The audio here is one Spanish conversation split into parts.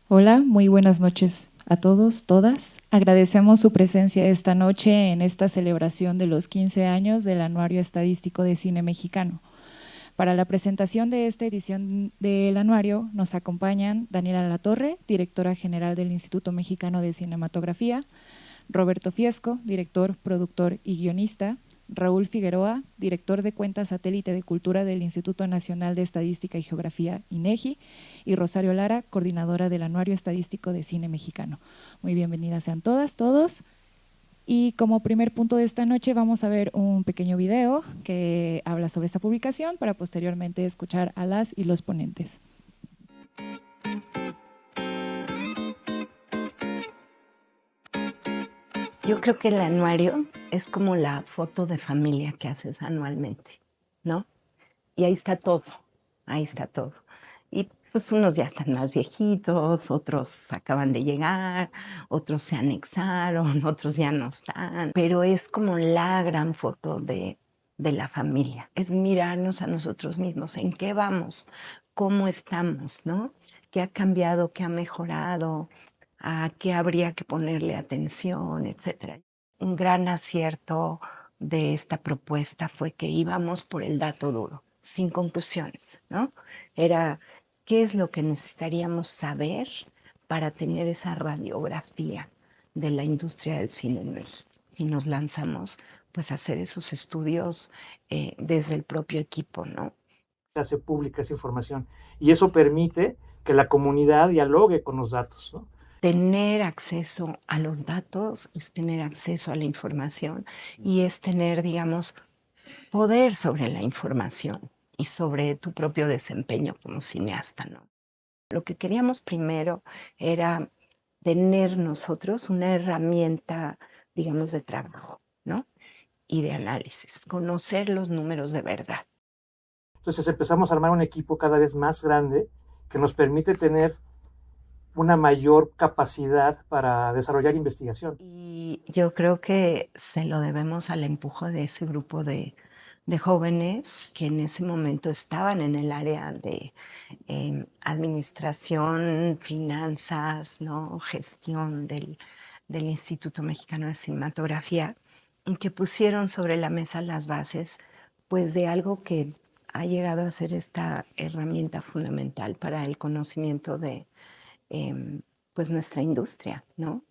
Hola, muy buenas noches a todos, todas. Agradecemos su presencia esta noche en esta celebración de los 15 años del Anuario Estadístico de Cine Mexicano. Para la presentación de esta edición del anuario nos acompañan Daniela Latorre, directora general del Instituto Mexicano de Cinematografía, Roberto Fiesco, director, productor y guionista, Raúl Figueroa, director de cuenta satélite de cultura del Instituto Nacional de Estadística y Geografía, INEGI, y Rosario Lara, coordinadora del Anuario Estadístico de Cine Mexicano. Muy bienvenidas sean todas, todos. Y como primer punto de esta noche vamos a ver un pequeño video que habla sobre esta publicación para posteriormente escuchar a las y los ponentes. Yo creo que el anuario es como la foto de familia que haces anualmente, ¿no? Y ahí está todo. Y pues unos ya están más viejitos, otros acaban de llegar, otros se anexaron, otros ya no están, pero es como la gran foto de la familia. Es mirarnos a nosotros mismos, en qué vamos, cómo estamos, ¿no? ¿Qué ha cambiado, qué ha mejorado? ¿A qué habría que ponerle atención, etcétera? Un gran acierto de esta propuesta fue que íbamos por el dato duro, sin conclusiones, ¿no? Era qué es lo que necesitaríamos saber para tener esa radiografía de la industria del cine en México. Y nos lanzamos pues a hacer esos estudios desde el propio equipo, ¿no? Se hace pública esa información y eso permite que la comunidad dialogue con los datos, ¿no? Tener acceso a los datos es tener acceso a la información y es tener, digamos, poder sobre la información y sobre tu propio desempeño como cineasta, ¿no? Lo que queríamos primero era tener nosotros una herramienta, digamos, de trabajo, ¿no? Y de análisis, conocer los números de verdad. Entonces empezamos a armar un equipo cada vez más grande que nos permite tener una mayor capacidad para desarrollar investigación. Y yo creo que se lo debemos al empujo de ese grupo de jóvenes que en ese momento estaban en el área de administración, finanzas, ¿no? Gestión del Instituto Mexicano de Cinematografía, que pusieron sobre la mesa las bases pues, de algo que ha llegado a ser esta herramienta fundamental para el conocimiento de pues, nuestra industria, ¿no?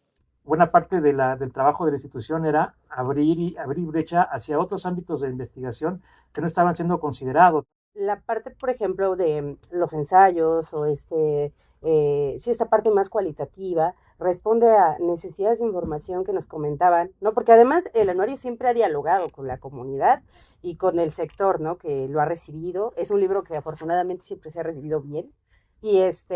Buena parte del trabajo de la institución era abrir brecha hacia otros ámbitos de investigación que no estaban siendo considerados. La parte, por ejemplo, de los ensayos o sí, esta parte más cualitativa responde a necesidades de información que nos comentaban, ¿no? Porque además el anuario siempre ha dialogado con la comunidad y con el sector, ¿no? Que lo ha recibido. Es un libro que afortunadamente siempre se ha recibido bien.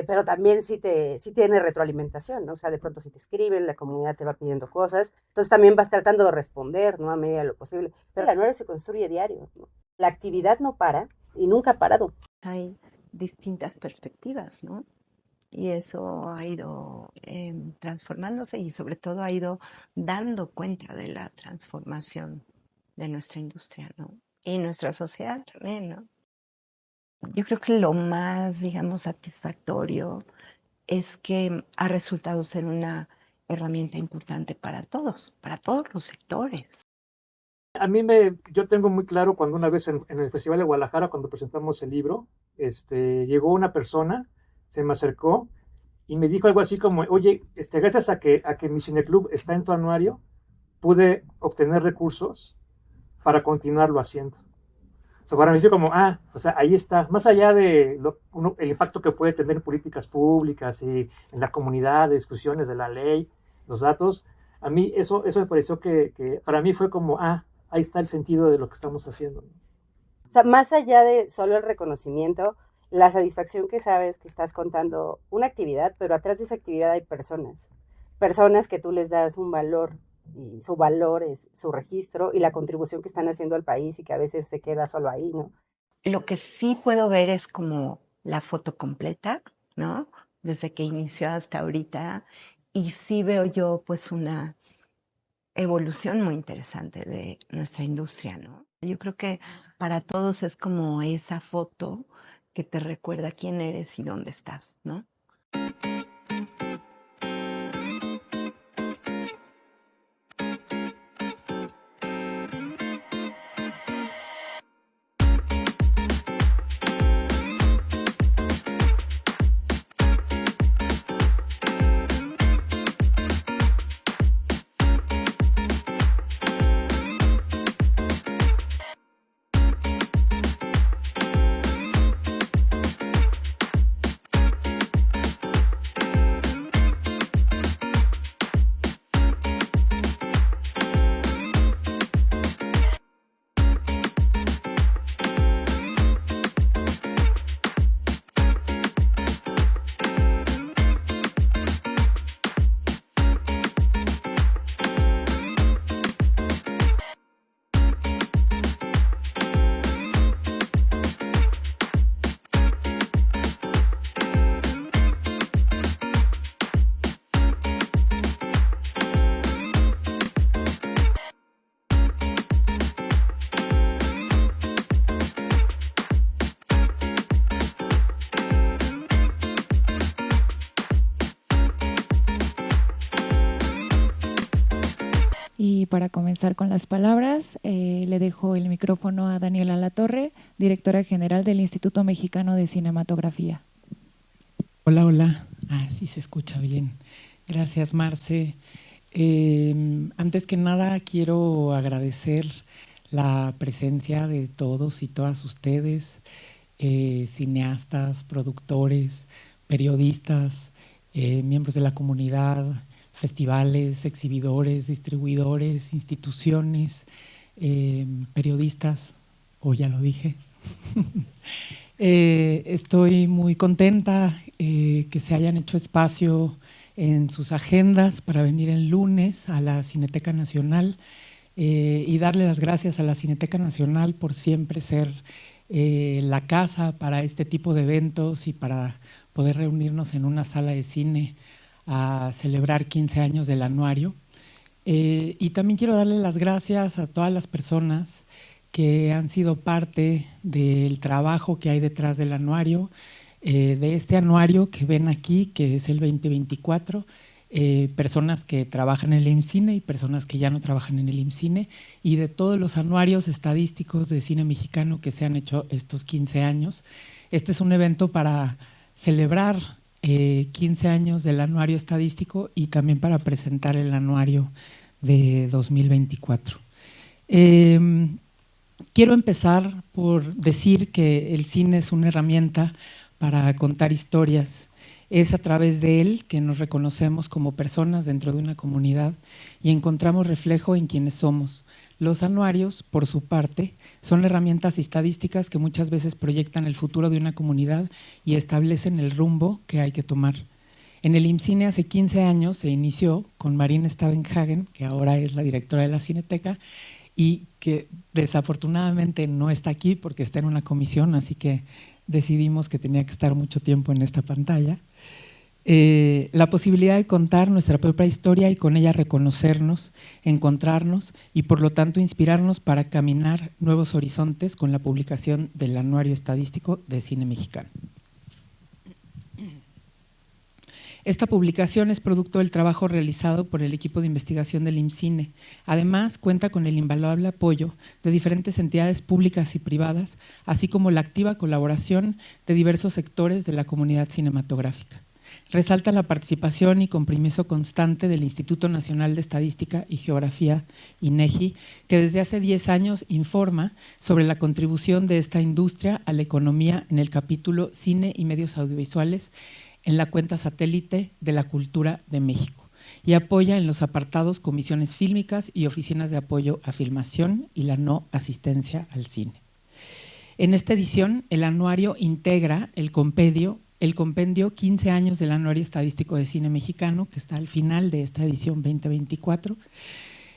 Pero también sí tiene retroalimentación, ¿no? O sea, de pronto si te escriben, la comunidad te va pidiendo cosas, entonces también vas tratando de responder, ¿no? A medida de lo posible. Pero el anuario se construye diario, ¿no? La actividad no para y nunca ha parado. Hay distintas perspectivas, ¿no? Y eso ha ido transformándose y sobre todo ha ido dando cuenta de la transformación de nuestra industria, ¿no? Y nuestra sociedad también, ¿no? Yo creo que lo más, digamos, satisfactorio es que ha resultado ser una herramienta importante para todos los sectores. Yo tengo muy claro cuando una vez en el Festival de Guadalajara, cuando presentamos el libro, llegó una persona, se me acercó y me dijo algo así como, oye, gracias a que mi cineclub está en tu anuario, pude obtener recursos para continuarlo haciendo. O sea, para mí fue como, o sea, ahí está, más allá de el impacto que puede tener en políticas públicas y en la comunidad, de discusiones de la ley, los datos, a mí eso me pareció que para mí fue como, ahí está el sentido de lo que estamos haciendo. O sea, más allá de solo el reconocimiento, la satisfacción que sabes que estás contando una actividad, pero atrás de esa actividad hay personas. Personas que tú les das un valor y su valor es su registro y la contribución que están haciendo al país y que a veces se queda solo ahí, ¿no? Lo que sí puedo ver es como la foto completa, ¿no? Desde que inició hasta ahorita. Y sí veo yo pues una evolución muy interesante de nuestra industria, ¿no? Yo creo que para todos es como esa foto que te recuerda quién eres y dónde estás, ¿no? para comenzar con las palabras, le dejo el micrófono a Daniela Latorre, directora general del Instituto Mexicano de Cinematografía. Hola, hola. Sí se escucha bien. Gracias, Marce. Antes que nada, quiero agradecer la presencia de todos y todas ustedes, cineastas, productores, periodistas, miembros de la comunidad, festivales, exhibidores, distribuidores, instituciones, periodistas, o ya lo dije. Estoy muy contenta que se hayan hecho espacio en sus agendas para venir el lunes a la Cineteca Nacional y darle las gracias a la Cineteca Nacional por siempre ser la casa para este tipo de eventos y para poder reunirnos en una sala de cine a celebrar 15 años del anuario. Y también quiero darle las gracias a todas las personas que han sido parte del trabajo que hay detrás del anuario, de este anuario que ven aquí, que es el 2024, personas que trabajan en el IMCINE y personas que ya no trabajan en el IMCINE, y de todos los anuarios estadísticos de cine mexicano que se han hecho estos 15 años. Este es un evento para celebrar 15 años del anuario estadístico y también para presentar el anuario de 2024. Quiero empezar por decir que el cine es una herramienta para contar historias. Es a través de él que nos reconocemos como personas dentro de una comunidad y encontramos reflejo en quienes somos. Los anuarios, por su parte, son herramientas estadísticas que muchas veces proyectan el futuro de una comunidad y establecen el rumbo que hay que tomar. En el IMCINE hace 15 años se inició con Marina Stavenhagen, que ahora es la directora de la Cineteca, y que desafortunadamente no está aquí porque está en una comisión, así que decidimos que tenía que estar mucho tiempo en esta pantalla. La posibilidad de contar nuestra propia historia y con ella reconocernos, encontrarnos y por lo tanto inspirarnos para caminar nuevos horizontes con la publicación del Anuario Estadístico de Cine Mexicano. Esta publicación es producto del trabajo realizado por el equipo de investigación del IMCINE. Además, cuenta con el invaluable apoyo de diferentes entidades públicas y privadas, así como la activa colaboración de diversos sectores de la comunidad cinematográfica. Resalta la participación y compromiso constante del Instituto Nacional de Estadística y Geografía, INEGI, que desde hace 10 años informa sobre la contribución de esta industria a la economía en el capítulo Cine y Medios Audiovisuales en la cuenta satélite de la Cultura de México y apoya en los apartados comisiones fílmicas y oficinas de apoyo a filmación y la no asistencia al cine. En esta edición, el anuario integra el compendio 15 años del Anuario Estadístico de Cine Mexicano, que está al final de esta edición 2024,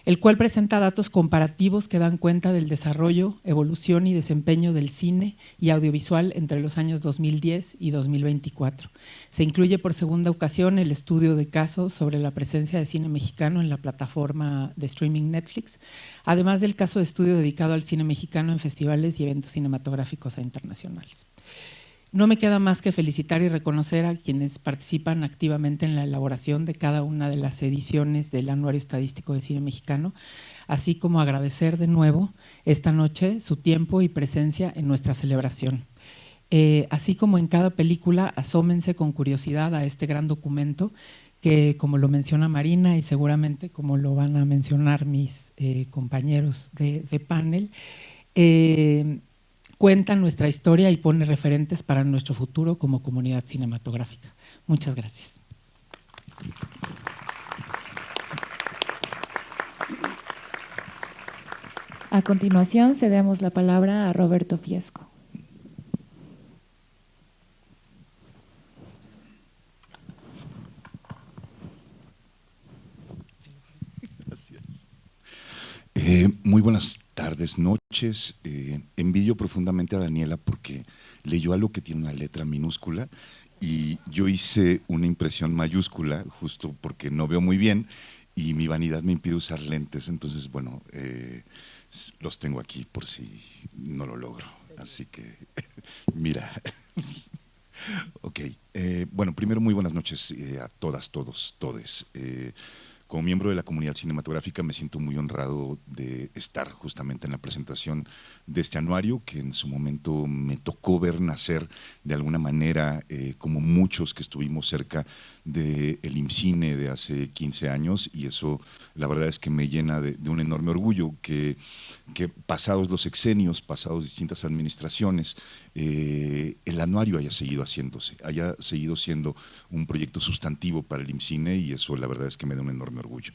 el cual presenta datos comparativos que dan cuenta del desarrollo, evolución y desempeño del cine y audiovisual entre los años 2010 y 2024. Se incluye por segunda ocasión el estudio de caso sobre la presencia de cine mexicano en la plataforma de streaming Netflix, además del caso de estudio dedicado al cine mexicano en festivales y eventos cinematográficos internacionales. No me queda más que felicitar y reconocer a quienes participan activamente en la elaboración de cada una de las ediciones del Anuario Estadístico de Cine Mexicano, así como agradecer de nuevo esta noche su tiempo y presencia en nuestra celebración. Así como en cada película, asómense con curiosidad a este gran documento que, como lo menciona Marina y seguramente como lo van a mencionar mis compañeros de panel, cuenta nuestra historia y pone referentes para nuestro futuro como comunidad cinematográfica. Muchas gracias. A continuación, cedemos la palabra a Roberto Fiesco. Gracias. Muy buenas tardes, noches. Envidio profundamente a Daniela porque leyó algo que tiene una letra minúscula y yo hice una impresión mayúscula justo porque no veo muy bien y mi vanidad me impide usar lentes, entonces bueno, los tengo aquí por si no lo logro, así que mira. Ok, bueno, primero muy buenas noches a todas, todos, todes. Como miembro de la comunidad cinematográfica me siento muy honrado de estar justamente en la presentación de este anuario que en su momento me tocó ver nacer de alguna manera, como muchos que estuvimos cerca del IMCINE de hace 15 años, y eso la verdad es que me llena de un enorme orgullo que pasados los sexenios, pasados distintas administraciones, el anuario haya seguido haciéndose, haya seguido siendo un proyecto sustantivo para el IMCINE, y eso la verdad es que me da un enorme orgullo.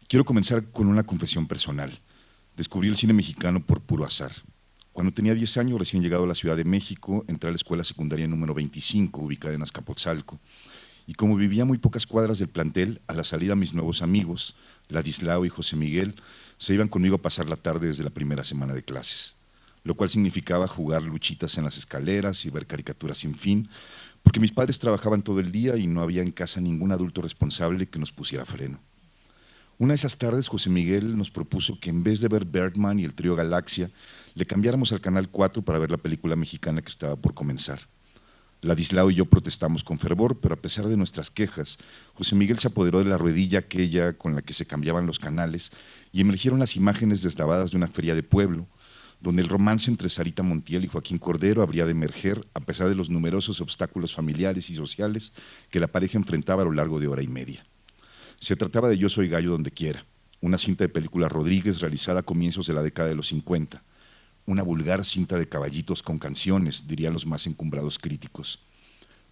Quiero comenzar con una confesión personal. Descubrí el cine mexicano por puro azar. Cuando tenía 10 años, recién llegado a la Ciudad de México, entré a la escuela secundaria número 25, ubicada en Azcapotzalco. Y como vivía a muy pocas cuadras del plantel, a la salida mis nuevos amigos, Ladislao y José Miguel, se iban conmigo a pasar la tarde desde la primera semana de clases, lo cual significaba jugar luchitas en las escaleras y ver caricaturas sin fin, porque mis padres trabajaban todo el día y no había en casa ningún adulto responsable que nos pusiera freno. Una de esas tardes, José Miguel nos propuso que en vez de ver Birdman y el trío Galaxia, le cambiáramos al Canal 4 para ver la película mexicana que estaba por comenzar. Ladislao y yo protestamos con fervor, pero a pesar de nuestras quejas, José Miguel se apoderó de la ruedilla aquella con la que se cambiaban los canales y emergieron las imágenes deslavadas de una feria de pueblo, donde el romance entre Sarita Montiel y Joaquín Cordero habría de emerger a pesar de los numerosos obstáculos familiares y sociales que la pareja enfrentaba a lo largo de hora y media. Se trataba de Yo soy gallo donde quiera, una cinta de película Rodríguez realizada a comienzos de la década de los 50, una vulgar cinta de caballitos con canciones, dirían los más encumbrados críticos.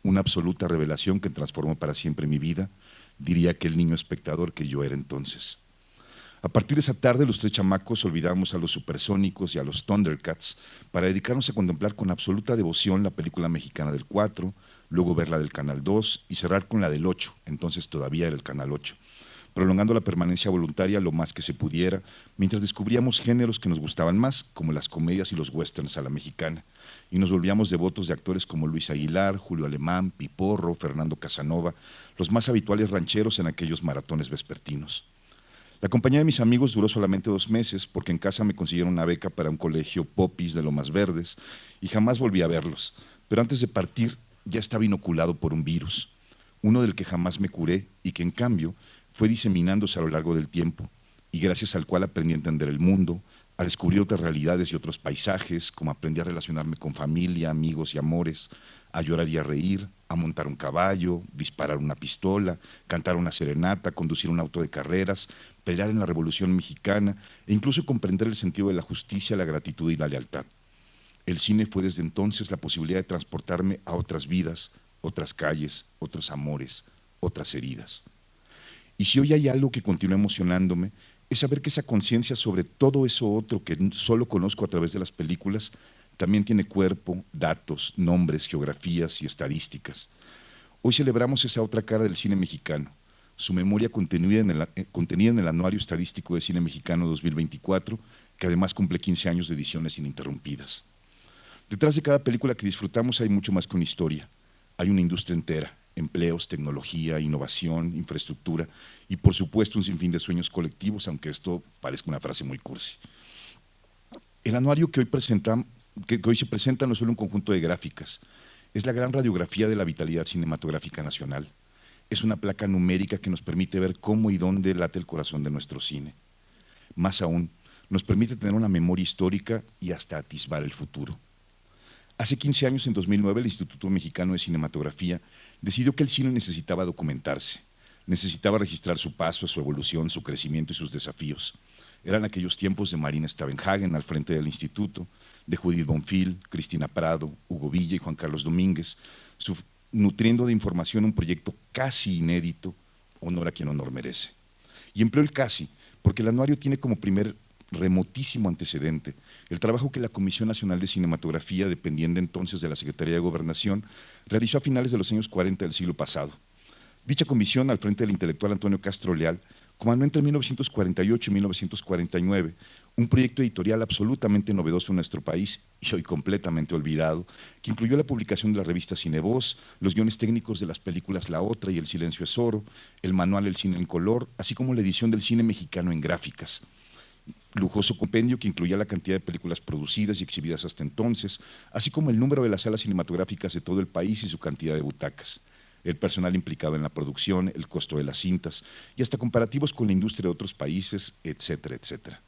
Una absoluta revelación que transformó para siempre mi vida, diría aquel niño espectador que yo era entonces. A partir de esa tarde, los tres chamacos olvidamos a los Supersónicos y a los Thundercats para dedicarnos a contemplar con absoluta devoción la película mexicana del 4, luego ver la del Canal 2 y cerrar con la del 8, entonces todavía era el Canal 8, prolongando la permanencia voluntaria lo más que se pudiera, mientras descubríamos géneros que nos gustaban más, como las comedias y los westerns a la mexicana, y nos volvíamos devotos de actores como Luis Aguilar, Julio Alemán, Piporro, Fernando Casanova, los más habituales rancheros en aquellos maratones vespertinos. La compañía de mis amigos duró solamente 2 meses, porque en casa me consiguieron una beca para un colegio popis de Lomas Verdes, y jamás volví a verlos, pero antes de partir ya estaba inoculado por un virus, uno del que jamás me curé y que en cambio fue diseminándose a lo largo del tiempo, y gracias al cual aprendí a entender el mundo, a descubrir otras realidades y otros paisajes, como aprendí a relacionarme con familia, amigos y amores, a llorar y a reír, a montar un caballo, disparar una pistola, cantar una serenata, conducir un auto de carreras, pelear en la Revolución Mexicana e incluso comprender el sentido de la justicia, la gratitud y la lealtad. El cine fue desde entonces la posibilidad de transportarme a otras vidas, otras calles, otros amores, otras heridas. Y si hoy hay algo que continúa emocionándome, es saber que esa conciencia sobre todo eso otro que solo conozco a través de las películas, también tiene cuerpo, datos, nombres, geografías y estadísticas. Hoy celebramos esa otra cara del cine mexicano, su memoria contenida en el Anuario Estadístico de Cine Mexicano 2024, que además cumple 15 años de ediciones ininterrumpidas. Detrás de cada película que disfrutamos hay mucho más que una historia, hay una industria entera, empleos, tecnología, innovación, infraestructura y por supuesto un sinfín de sueños colectivos, aunque esto parezca una frase muy cursi. El anuario que hoy se presenta no es solo un conjunto de gráficas, es la gran radiografía de la vitalidad cinematográfica nacional. Es una placa numérica que nos permite ver cómo y dónde late el corazón de nuestro cine. Más aún, nos permite tener una memoria histórica y hasta atisbar el futuro. Hace 15 años, en 2009, el Instituto Mexicano de Cinematografía decidió que el cine necesitaba documentarse, necesitaba registrar su paso, su evolución, su crecimiento y sus desafíos. Eran aquellos tiempos de Marina Stavenhagen al frente del instituto, de Judith Bonfil, Cristina Prado, Hugo Villa y Juan Carlos Domínguez, nutriendo de información un proyecto casi inédito, honor a quien honor merece. Y empleo el casi, porque el anuario tiene como primer remotísimo antecedente el trabajo que la Comisión Nacional de Cinematografía, dependiente entonces de la Secretaría de Gobernación, realizó a finales de los años 40 del siglo pasado. Dicha comisión, al frente del intelectual Antonio Castro Leal, comandó entre 1948 y 1949 un proyecto editorial absolutamente novedoso en nuestro país y hoy completamente olvidado, que incluyó la publicación de la revista Cinevoz, los guiones técnicos de las películas La Otra y El Silencio es Oro, el manual El Cine en Color, así como la edición del cine mexicano en gráficas. Lujoso compendio que incluía la cantidad de películas producidas y exhibidas hasta entonces, así como el número de las salas cinematográficas de todo el país y su cantidad de butacas. el personal implicado en la producción, el costo de las cintas y hasta comparativos con la industria de otros países, etcétera, etcétera.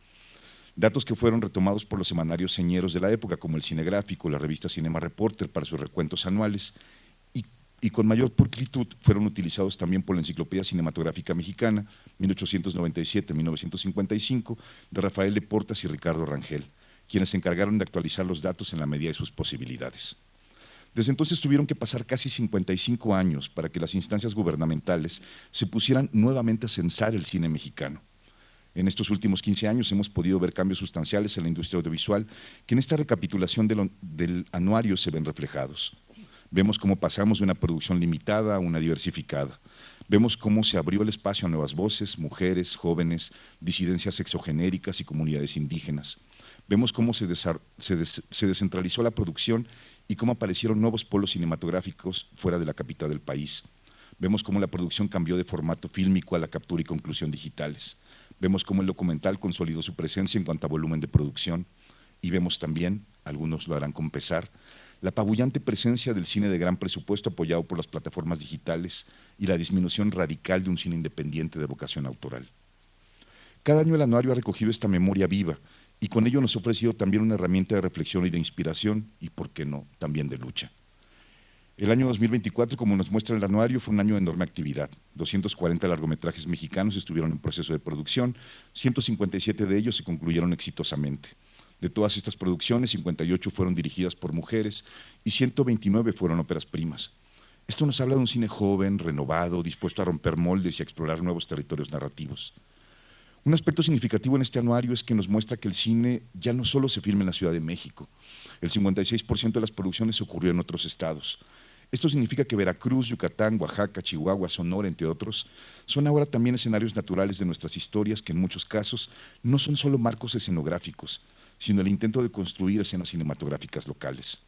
Datos que fueron retomados por los semanarios señeros de la época, como el Cinegráfico, la revista Cinema Reporter, para sus recuentos anuales, y con mayor pulcritud fueron utilizados también por la Enciclopedia Cinematográfica Mexicana, 1897-1955, de Rafael de Portas y Ricardo Rangel, quienes se encargaron de actualizar los datos en la medida de sus posibilidades. Desde entonces tuvieron que pasar casi 55 años para que las instancias gubernamentales se pusieran nuevamente a censar el cine mexicano. En estos últimos 15 años hemos podido ver cambios sustanciales en la industria audiovisual que en esta recapitulación del anuario se ven reflejados. Vemos cómo pasamos de una producción limitada a una diversificada. Vemos cómo se abrió el espacio a nuevas voces, mujeres, jóvenes, disidencias sexogenéricas y comunidades indígenas. Vemos cómo se descentralizó la producción y cómo aparecieron nuevos polos cinematográficos fuera de la capital del país. Vemos cómo la producción cambió de formato fílmico a la captura y conclusión digitales. Vemos cómo el documental consolidó su presencia en cuanto a volumen de producción. Y vemos también, algunos lo harán con pesar, la apabullante presencia del cine de gran presupuesto apoyado por las plataformas digitales y la disminución radical de un cine independiente de vocación autoral. Cada año el anuario ha recogido esta memoria viva y con ello nos ha ofrecido también una herramienta de reflexión y de inspiración y, por qué no, también de lucha. El año 2024, como nos muestra el anuario, fue un año de enorme actividad. 240 largometrajes mexicanos estuvieron en proceso de producción, 157 de ellos se concluyeron exitosamente. De todas estas producciones, 58 fueron dirigidas por mujeres y 129 fueron óperas primas. Esto nos habla de un cine joven, renovado, dispuesto a romper moldes y a explorar nuevos territorios narrativos. Un aspecto significativo en este anuario es que nos muestra que el cine ya no solo se filma en la Ciudad de México. El 56% de las producciones ocurrió en otros estados. Esto significa que Veracruz, Yucatán, Oaxaca, Chihuahua, Sonora, entre otros, son ahora también escenarios naturales de nuestras historias que en muchos casos no son solo marcos escenográficos, sino el intento de construir escenas cinematográficas locales.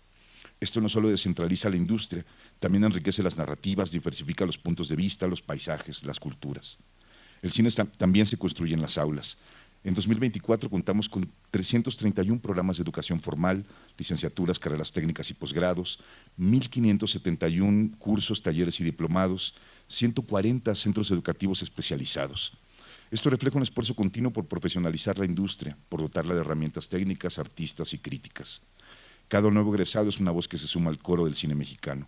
Esto no solo descentraliza la industria, también enriquece las narrativas, diversifica los puntos de vista, los paisajes, las culturas. El cine también se construye en las aulas. En 2024 contamos con 331 programas de educación formal, licenciaturas, carreras técnicas y posgrados, 1.571 cursos, talleres y diplomados, 140 centros educativos especializados. Esto refleja un esfuerzo continuo por profesionalizar la industria, por dotarla de herramientas técnicas, artistas y críticas. Cada nuevo egresado es una voz que se suma al coro del cine mexicano.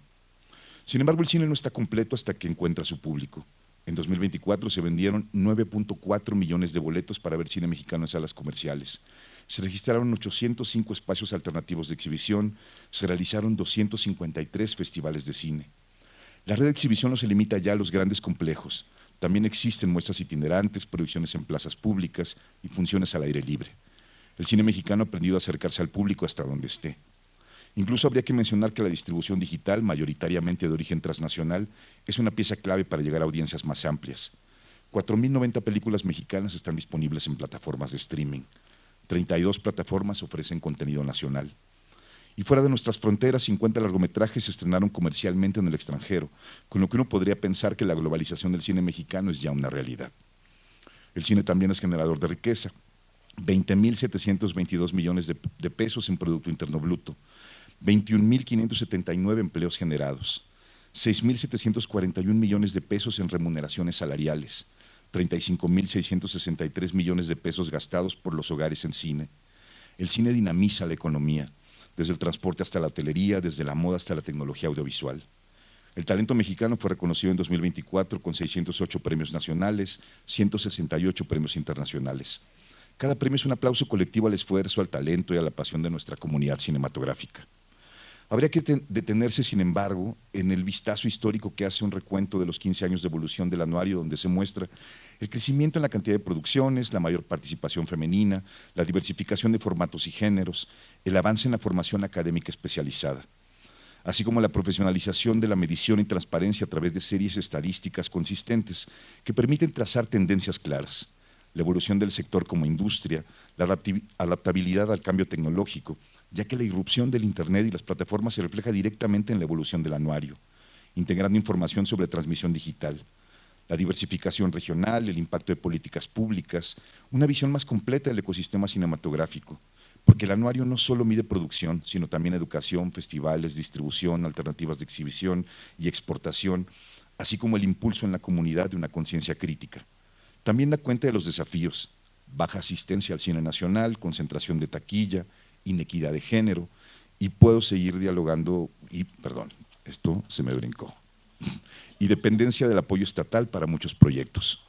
Sin embargo, el cine no está completo hasta que encuentra su público. En 2024 se vendieron 9.4 millones de boletos para ver cine mexicano en salas comerciales. Se registraron 805 espacios alternativos de exhibición, se realizaron 253 festivales de cine. La red de exhibición no se limita ya a los grandes complejos. También existen muestras itinerantes, proyecciones en plazas públicas y funciones al aire libre. El cine mexicano ha aprendido a acercarse al público hasta donde esté. Incluso habría que mencionar que la distribución digital, mayoritariamente de origen transnacional, es una pieza clave para llegar a audiencias más amplias. 4.090 películas mexicanas están disponibles en plataformas de streaming. 32 plataformas ofrecen contenido nacional. Y fuera de nuestras fronteras, 50 largometrajes se estrenaron comercialmente en el extranjero, con lo que uno podría pensar que la globalización del cine mexicano es ya una realidad. El cine también es generador de riqueza. 20.722 millones de pesos en Producto Interno Bruto, 21.579 empleos generados, 6.741 millones de pesos en remuneraciones salariales, 35.663 millones de pesos gastados por los hogares en cine. El cine dinamiza la economía, desde el transporte hasta la hotelería, desde la moda hasta la tecnología audiovisual. El talento mexicano fue reconocido en 2024 con 608 premios nacionales, 168 premios internacionales. Cada premio es un aplauso colectivo al esfuerzo, al talento y a la pasión de nuestra comunidad cinematográfica. Habría que detenerse, sin embargo, en el vistazo histórico que hace un recuento de los 15 años de evolución del anuario, donde se muestra el crecimiento en la cantidad de producciones, la mayor participación femenina, la diversificación de formatos y géneros, el avance en la formación académica especializada, así como la profesionalización de la medición y transparencia a través de series estadísticas consistentes que permiten trazar tendencias claras, la evolución del sector como industria, la adaptabilidad al cambio tecnológico, ya que la irrupción del Internet y las plataformas se refleja directamente en la evolución del anuario, integrando información sobre transmisión digital, la diversificación regional, el impacto de políticas públicas, una visión más completa del ecosistema cinematográfico, porque el anuario no solo mide producción, sino también educación, festivales, distribución, alternativas de exhibición y exportación, así como el impulso en la comunidad de una conciencia crítica. También da cuenta de los desafíos: baja asistencia al cine nacional, concentración de taquilla, inequidad de género, y puedo seguir dialogando, y perdón, esto se me brincó, y dependencia del apoyo estatal para muchos proyectos.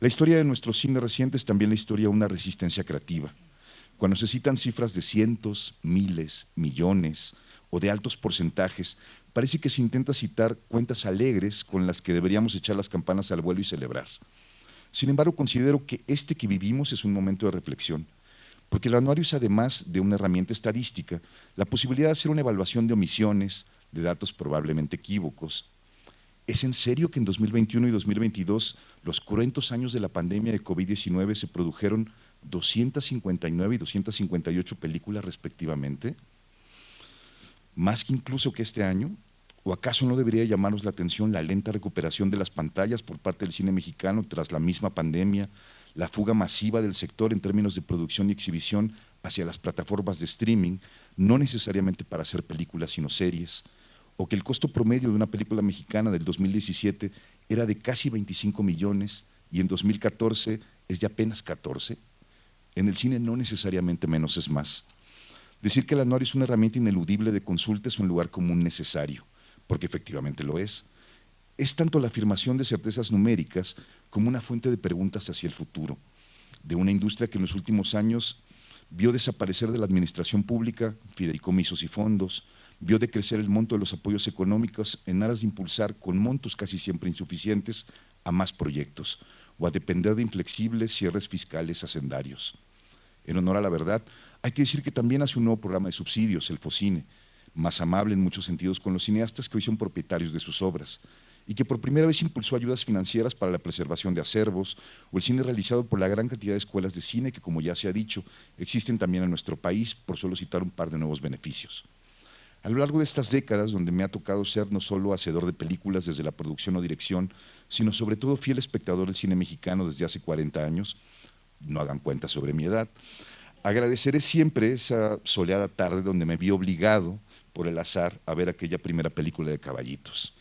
La historia de nuestro cine reciente es también la historia de una resistencia creativa. Cuando se citan cifras de cientos, miles, millones o de altos porcentajes, parece que se intenta citar cuentas alegres con las que deberíamos echar las campanas al vuelo y celebrar. Sin embargo, considero que este que vivimos es un momento de reflexión, porque el anuario es, además de una herramienta estadística, la posibilidad de hacer una evaluación de omisiones, de datos probablemente equívocos. ¿Es en serio que en 2021 y 2022, los cruentos años de la pandemia de COVID-19, se produjeron 259 y 258 películas respectivamente? ¿Más que incluso que este año? ¿O acaso no debería llamarnos la atención la lenta recuperación de las pantallas por parte del cine mexicano tras la misma pandemia, la fuga masiva del sector en términos de producción y exhibición hacia las plataformas de streaming, no necesariamente para hacer películas sino series? ¿O que el costo promedio de una película mexicana del 2017 era de casi 25 millones y en 2014 es de apenas 14? En el cine no necesariamente menos es más. Decir que el anuario es una herramienta ineludible de consulta es un lugar común necesario, porque efectivamente lo es. Es tanto la afirmación de certezas numéricas como una fuente de preguntas hacia el futuro, de una industria que en los últimos años vio desaparecer de la administración pública fideicomisos y fondos, vio decrecer el monto de los apoyos económicos en aras de impulsar, con montos casi siempre insuficientes, a más proyectos, o a depender de inflexibles cierres fiscales hacendarios. En honor a la verdad, hay que decir que también hace un nuevo programa de subsidios, el Focine, más amable en muchos sentidos con los cineastas que hoy son propietarios de sus obras, y que por primera vez impulsó ayudas financieras para la preservación de acervos, o el cine realizado por la gran cantidad de escuelas de cine que, como ya se ha dicho, existen también en nuestro país, por solo citar un par de nuevos beneficios. A lo largo de estas décadas, donde me ha tocado ser no solo hacedor de películas desde la producción o dirección, sino sobre todo fiel espectador del cine mexicano desde hace 40 años, no hagan cuenta sobre mi edad, agradeceré siempre esa soleada tarde donde me vi obligado por el azar a ver aquella primera película de Caballitos,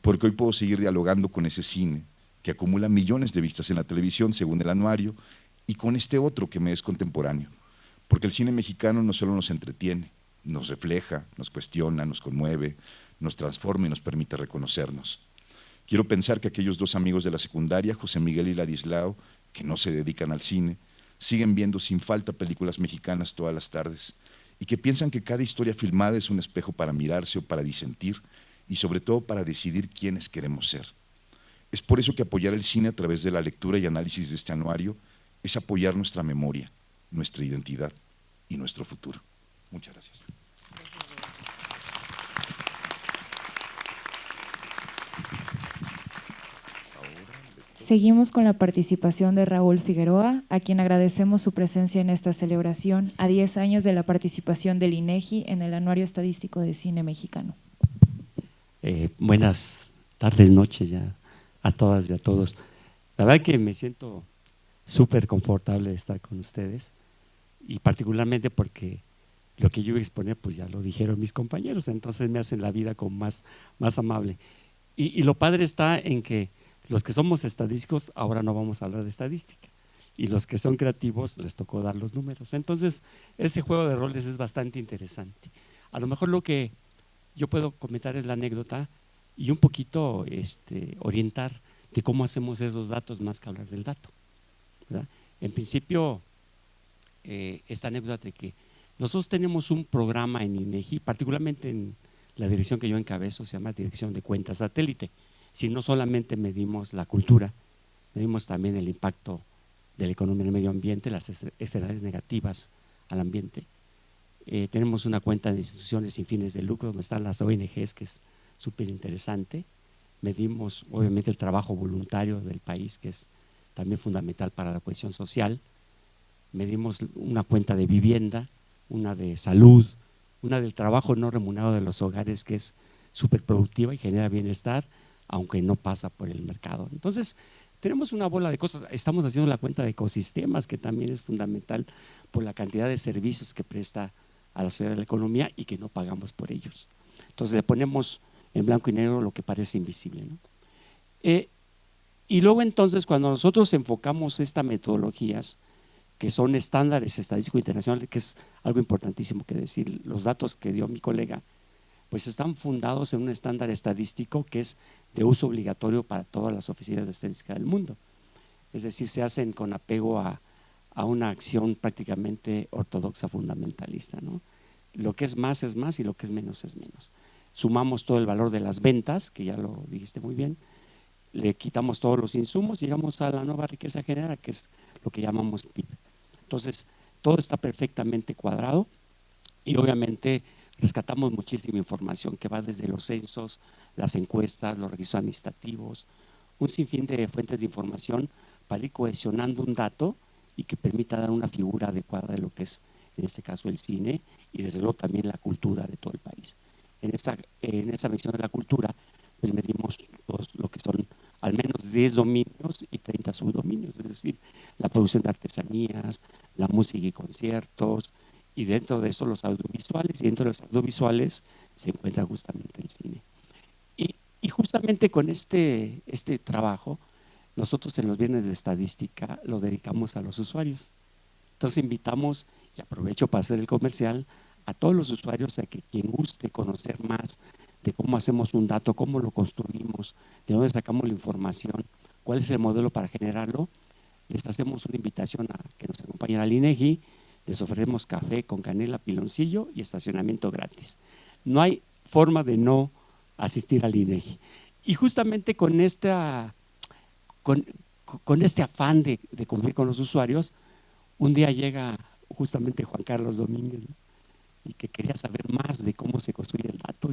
porque hoy puedo seguir dialogando con ese cine que acumula millones de vistas en la televisión según el anuario, y con este otro que me es contemporáneo, porque el cine mexicano no solo nos entretiene, nos refleja, nos cuestiona, nos conmueve, nos transforma y nos permite reconocernos. Quiero pensar que aquellos dos amigos de la secundaria, José Miguel y Ladislao, que no se dedican al cine, siguen viendo sin falta películas mexicanas todas las tardes y que piensan que cada historia filmada es un espejo para mirarse o para disentir y sobre todo para decidir quiénes queremos ser. Es por eso que apoyar el cine a través de la lectura y análisis de este anuario es apoyar nuestra memoria, nuestra identidad y nuestro futuro. Muchas gracias. Seguimos con la participación de Raúl Figueroa, a quien agradecemos su presencia en esta celebración a 10 años de la participación del INEGI en el Anuario Estadístico de Cine Mexicano. Buenas tardes, noches ya a todas y a todos. La verdad que me siento súper confortable de estar con ustedes y particularmente porque lo que yo voy a exponer pues ya lo dijeron mis compañeros, entonces me hacen la vida como más amable. Y lo padre está en que los que somos estadísticos ahora no vamos a hablar de estadística y los que son creativos les tocó dar los números. Entonces ese juego de roles es bastante interesante. A lo mejor lo que yo puedo comentar es la anécdota y un poquito orientar de cómo hacemos esos datos más que hablar del dato, ¿verdad? En principio, esta anécdota de que nosotros tenemos un programa en INEGI, particularmente en la dirección que yo encabezo, se llama Dirección de Cuentas Satélite. Si no solamente medimos la cultura, medimos también el impacto de la economía en el medio ambiente, las externalidades negativas al ambiente. Tenemos una cuenta de instituciones sin fines de lucro donde están las ONGs, que es súper interesante. Medimos obviamente el trabajo voluntario del país, que es también fundamental para la cohesión social. Medimos una cuenta de vivienda, una de salud, una del trabajo no remunerado de los hogares, que es súper productiva y genera bienestar, aunque no pasa por el mercado. Entonces, tenemos una bola de cosas. Estamos haciendo la cuenta de ecosistemas, que también es fundamental por la cantidad de servicios que presta a la sociedad de la economía y que no pagamos por ellos. Entonces le ponemos en blanco y negro lo que parece invisible, ¿no? Y luego entonces cuando nosotros enfocamos estas metodologías, que son estándares estadísticos internacionales, que es algo importantísimo que decir, los datos que dio mi colega, pues están fundados en un estándar estadístico que es de uso obligatorio para todas las oficinas de estadística del mundo. Es decir, se hacen con apego a una acción prácticamente ortodoxa fundamentalista, ¿no? Lo que es más y lo que es menos es menos. Sumamos todo el valor de las ventas, que ya lo dijiste muy bien, le quitamos todos los insumos, llegamos a la nueva riqueza generada, que es lo que llamamos PIB. Entonces, todo está perfectamente cuadrado y obviamente rescatamos muchísima información que va desde los censos, las encuestas, los registros administrativos, un sinfín de fuentes de información para ir cohesionando un dato y que permita dar una figura adecuada de lo que es, en este caso, el cine y desde luego también la cultura de todo el país. En esa mención de la cultura, pues medimos lo que son al menos 10 dominios y 30 subdominios, es decir, la producción de artesanías, la música y conciertos, y dentro de eso los audiovisuales, y dentro de los audiovisuales se encuentra justamente el cine. Y justamente con este trabajo, nosotros en los viernes de estadística los dedicamos a los usuarios. Entonces invitamos, y aprovecho para hacer el comercial, a todos los usuarios a que quien guste conocer más de cómo hacemos un dato, cómo lo construimos, de dónde sacamos la información, cuál es el modelo para generarlo, les hacemos una invitación a que nos acompañen al INEGI, les ofrecemos café con canela, piloncillo y estacionamiento gratis. No hay forma de no asistir al INEGI. Y justamente con este afán de cumplir con los usuarios, un día llega justamente Juan Carlos Domínguez, ¿no? Y que quería saber más de cómo se construye el dato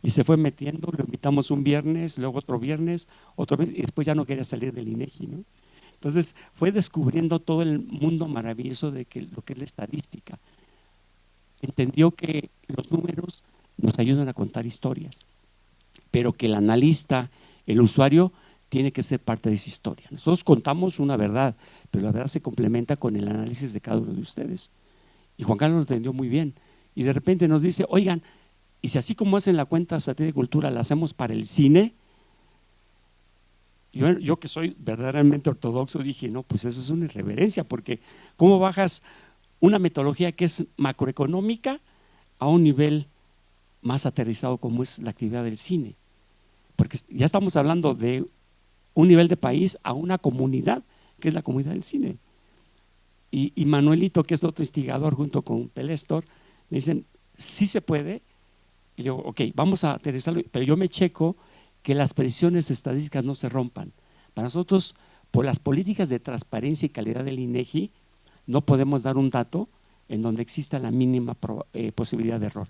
y se fue metiendo, lo invitamos un viernes, luego otro viernes, y después ya no quería salir del INEGI, ¿no? Entonces fue descubriendo todo el mundo maravilloso de lo que es la estadística. Entendió que los números nos ayudan a contar historias, pero que el analista, el usuario, tiene que ser parte de esa historia. Nosotros contamos una verdad, pero la verdad se complementa con el análisis de cada uno de ustedes. Y Juan Carlos lo entendió muy bien. Y de repente nos dice, oigan, y si así como hacen la cuenta Satélite de Cultura, la hacemos para el cine, yo que soy verdaderamente ortodoxo dije, no, pues eso es una irreverencia, porque ¿cómo bajas una metodología que es macroeconómica a un nivel más aterrizado como es la actividad del cine? Porque ya estamos hablando de un nivel de país a una comunidad, que es la comunidad del cine. Y Manuelito, que es otro instigador junto con Pelestor, me dicen, sí se puede. Y digo, ok, vamos a aterrizarlo, pero yo me checo que las precisiones estadísticas no se rompan. Para nosotros, por las políticas de transparencia y calidad del INEGI, no podemos dar un dato en donde exista la mínima posibilidad de error.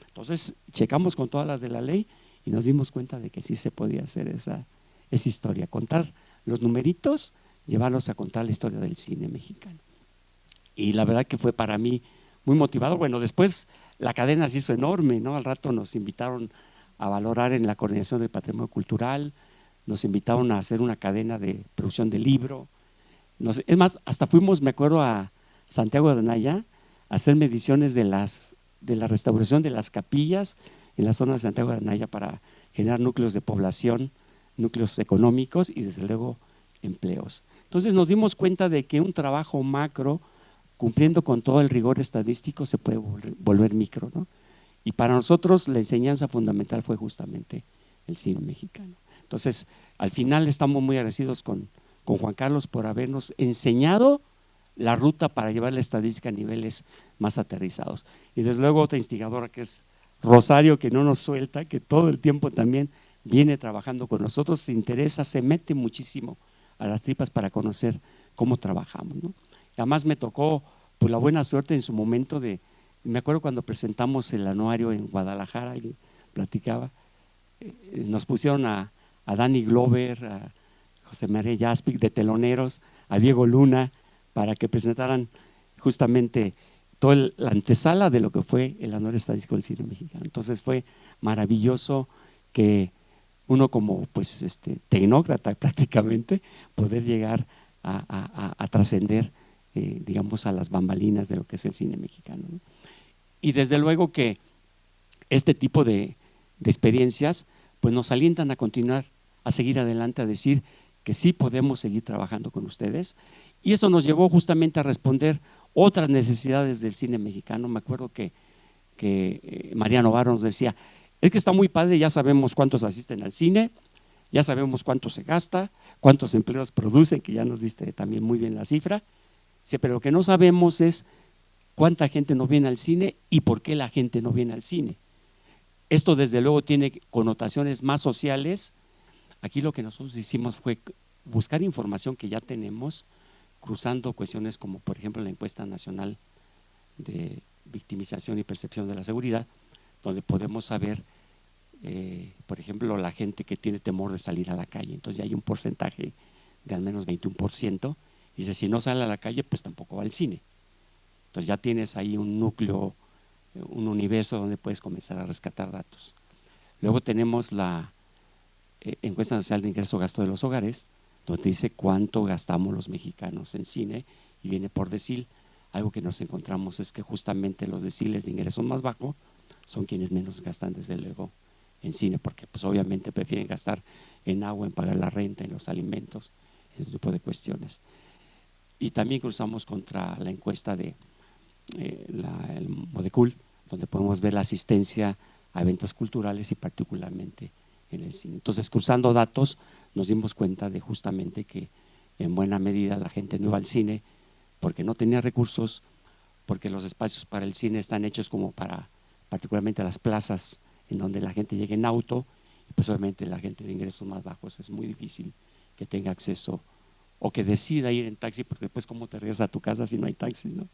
Entonces, checamos con todas las de la ley y nos dimos cuenta de que sí se podía hacer esa historia, contar los numeritos, llevarlos a contar la historia del cine mexicano. Y la verdad que fue para mí muy motivado. Bueno, después la cadena se hizo enorme, ¿no? Al rato nos invitaron a valorar en la coordinación del patrimonio cultural, nos invitaron a hacer una cadena de producción de libro. Es más, hasta fuimos, me acuerdo, a Santiago de Anaya a hacer mediciones de la restauración de las capillas en la zona de Santiago de Anaya para generar núcleos de población, núcleos económicos y desde luego empleos. Entonces nos dimos cuenta de que un trabajo macro, cumpliendo con todo el rigor estadístico, se puede volver micro, ¿no? Y para nosotros la enseñanza fundamental fue justamente el cine mexicano. Entonces, al final estamos muy agradecidos con Juan Carlos por habernos enseñado la ruta para llevar la estadística a niveles más aterrizados. Y desde luego otra instigadora que es Rosario, que no nos suelta, que todo el tiempo también viene trabajando con nosotros, se interesa, se mete muchísimo a las tripas para conocer cómo trabajamos, ¿no? Además me tocó pues, la buena suerte en su momento me acuerdo cuando presentamos el anuario en Guadalajara, y platicaba, nos pusieron a Danny Glover, a José María Jaspic de teloneros, a Diego Luna, para que presentaran justamente toda la antesala de lo que fue el anuario estadístico del cine mexicano. Entonces fue maravilloso que uno como pues, tecnócrata prácticamente, poder llegar a trascender, digamos, a las bambalinas de lo que es el cine mexicano, ¿no? Y desde luego que este tipo de experiencias pues nos alientan a continuar, a seguir adelante, a decir que sí podemos seguir trabajando con ustedes. Y eso nos llevó justamente a responder otras necesidades del cine mexicano. Me acuerdo que Mariano Varo nos decía, es que está muy padre, ya sabemos cuántos asisten al cine, ya sabemos cuánto se gasta, cuántos empleos producen, que ya nos diste también muy bien la cifra, pero lo que no sabemos es cuánta gente no viene al cine y por qué la gente no viene al cine. Esto desde luego tiene connotaciones más sociales. Aquí lo que nosotros hicimos fue buscar información que ya tenemos, cruzando cuestiones como por ejemplo la encuesta nacional de victimización y percepción de la seguridad, donde podemos saber, por ejemplo, la gente que tiene temor de salir a la calle. Entonces ya hay un porcentaje de al menos 21%. Dice, si no sale a la calle, pues tampoco va al cine. Entonces ya tienes ahí un núcleo, un universo donde puedes comenzar a rescatar datos. Luego tenemos la encuesta nacional de ingreso-gasto de los hogares, donde dice cuánto gastamos los mexicanos en cine y viene por decil. Algo que nos encontramos es que justamente los deciles de ingresos más bajos son quienes menos gastan desde luego en cine, porque pues obviamente prefieren gastar en agua, en pagar la renta, en los alimentos, en ese tipo de cuestiones. Y también cruzamos contra la encuesta de el Modecul, donde podemos ver la asistencia a eventos culturales y particularmente en el cine. Entonces, cruzando datos, nos dimos cuenta de justamente que en buena medida la gente no iba al cine porque no tenía recursos, porque los espacios para el cine están hechos como para particularmente las plazas en donde la gente llega en auto, y pues obviamente la gente de ingresos más bajos es muy difícil que tenga acceso o que decida ir en taxi, porque después cómo te regresas a tu casa si no hay taxis, ¿no?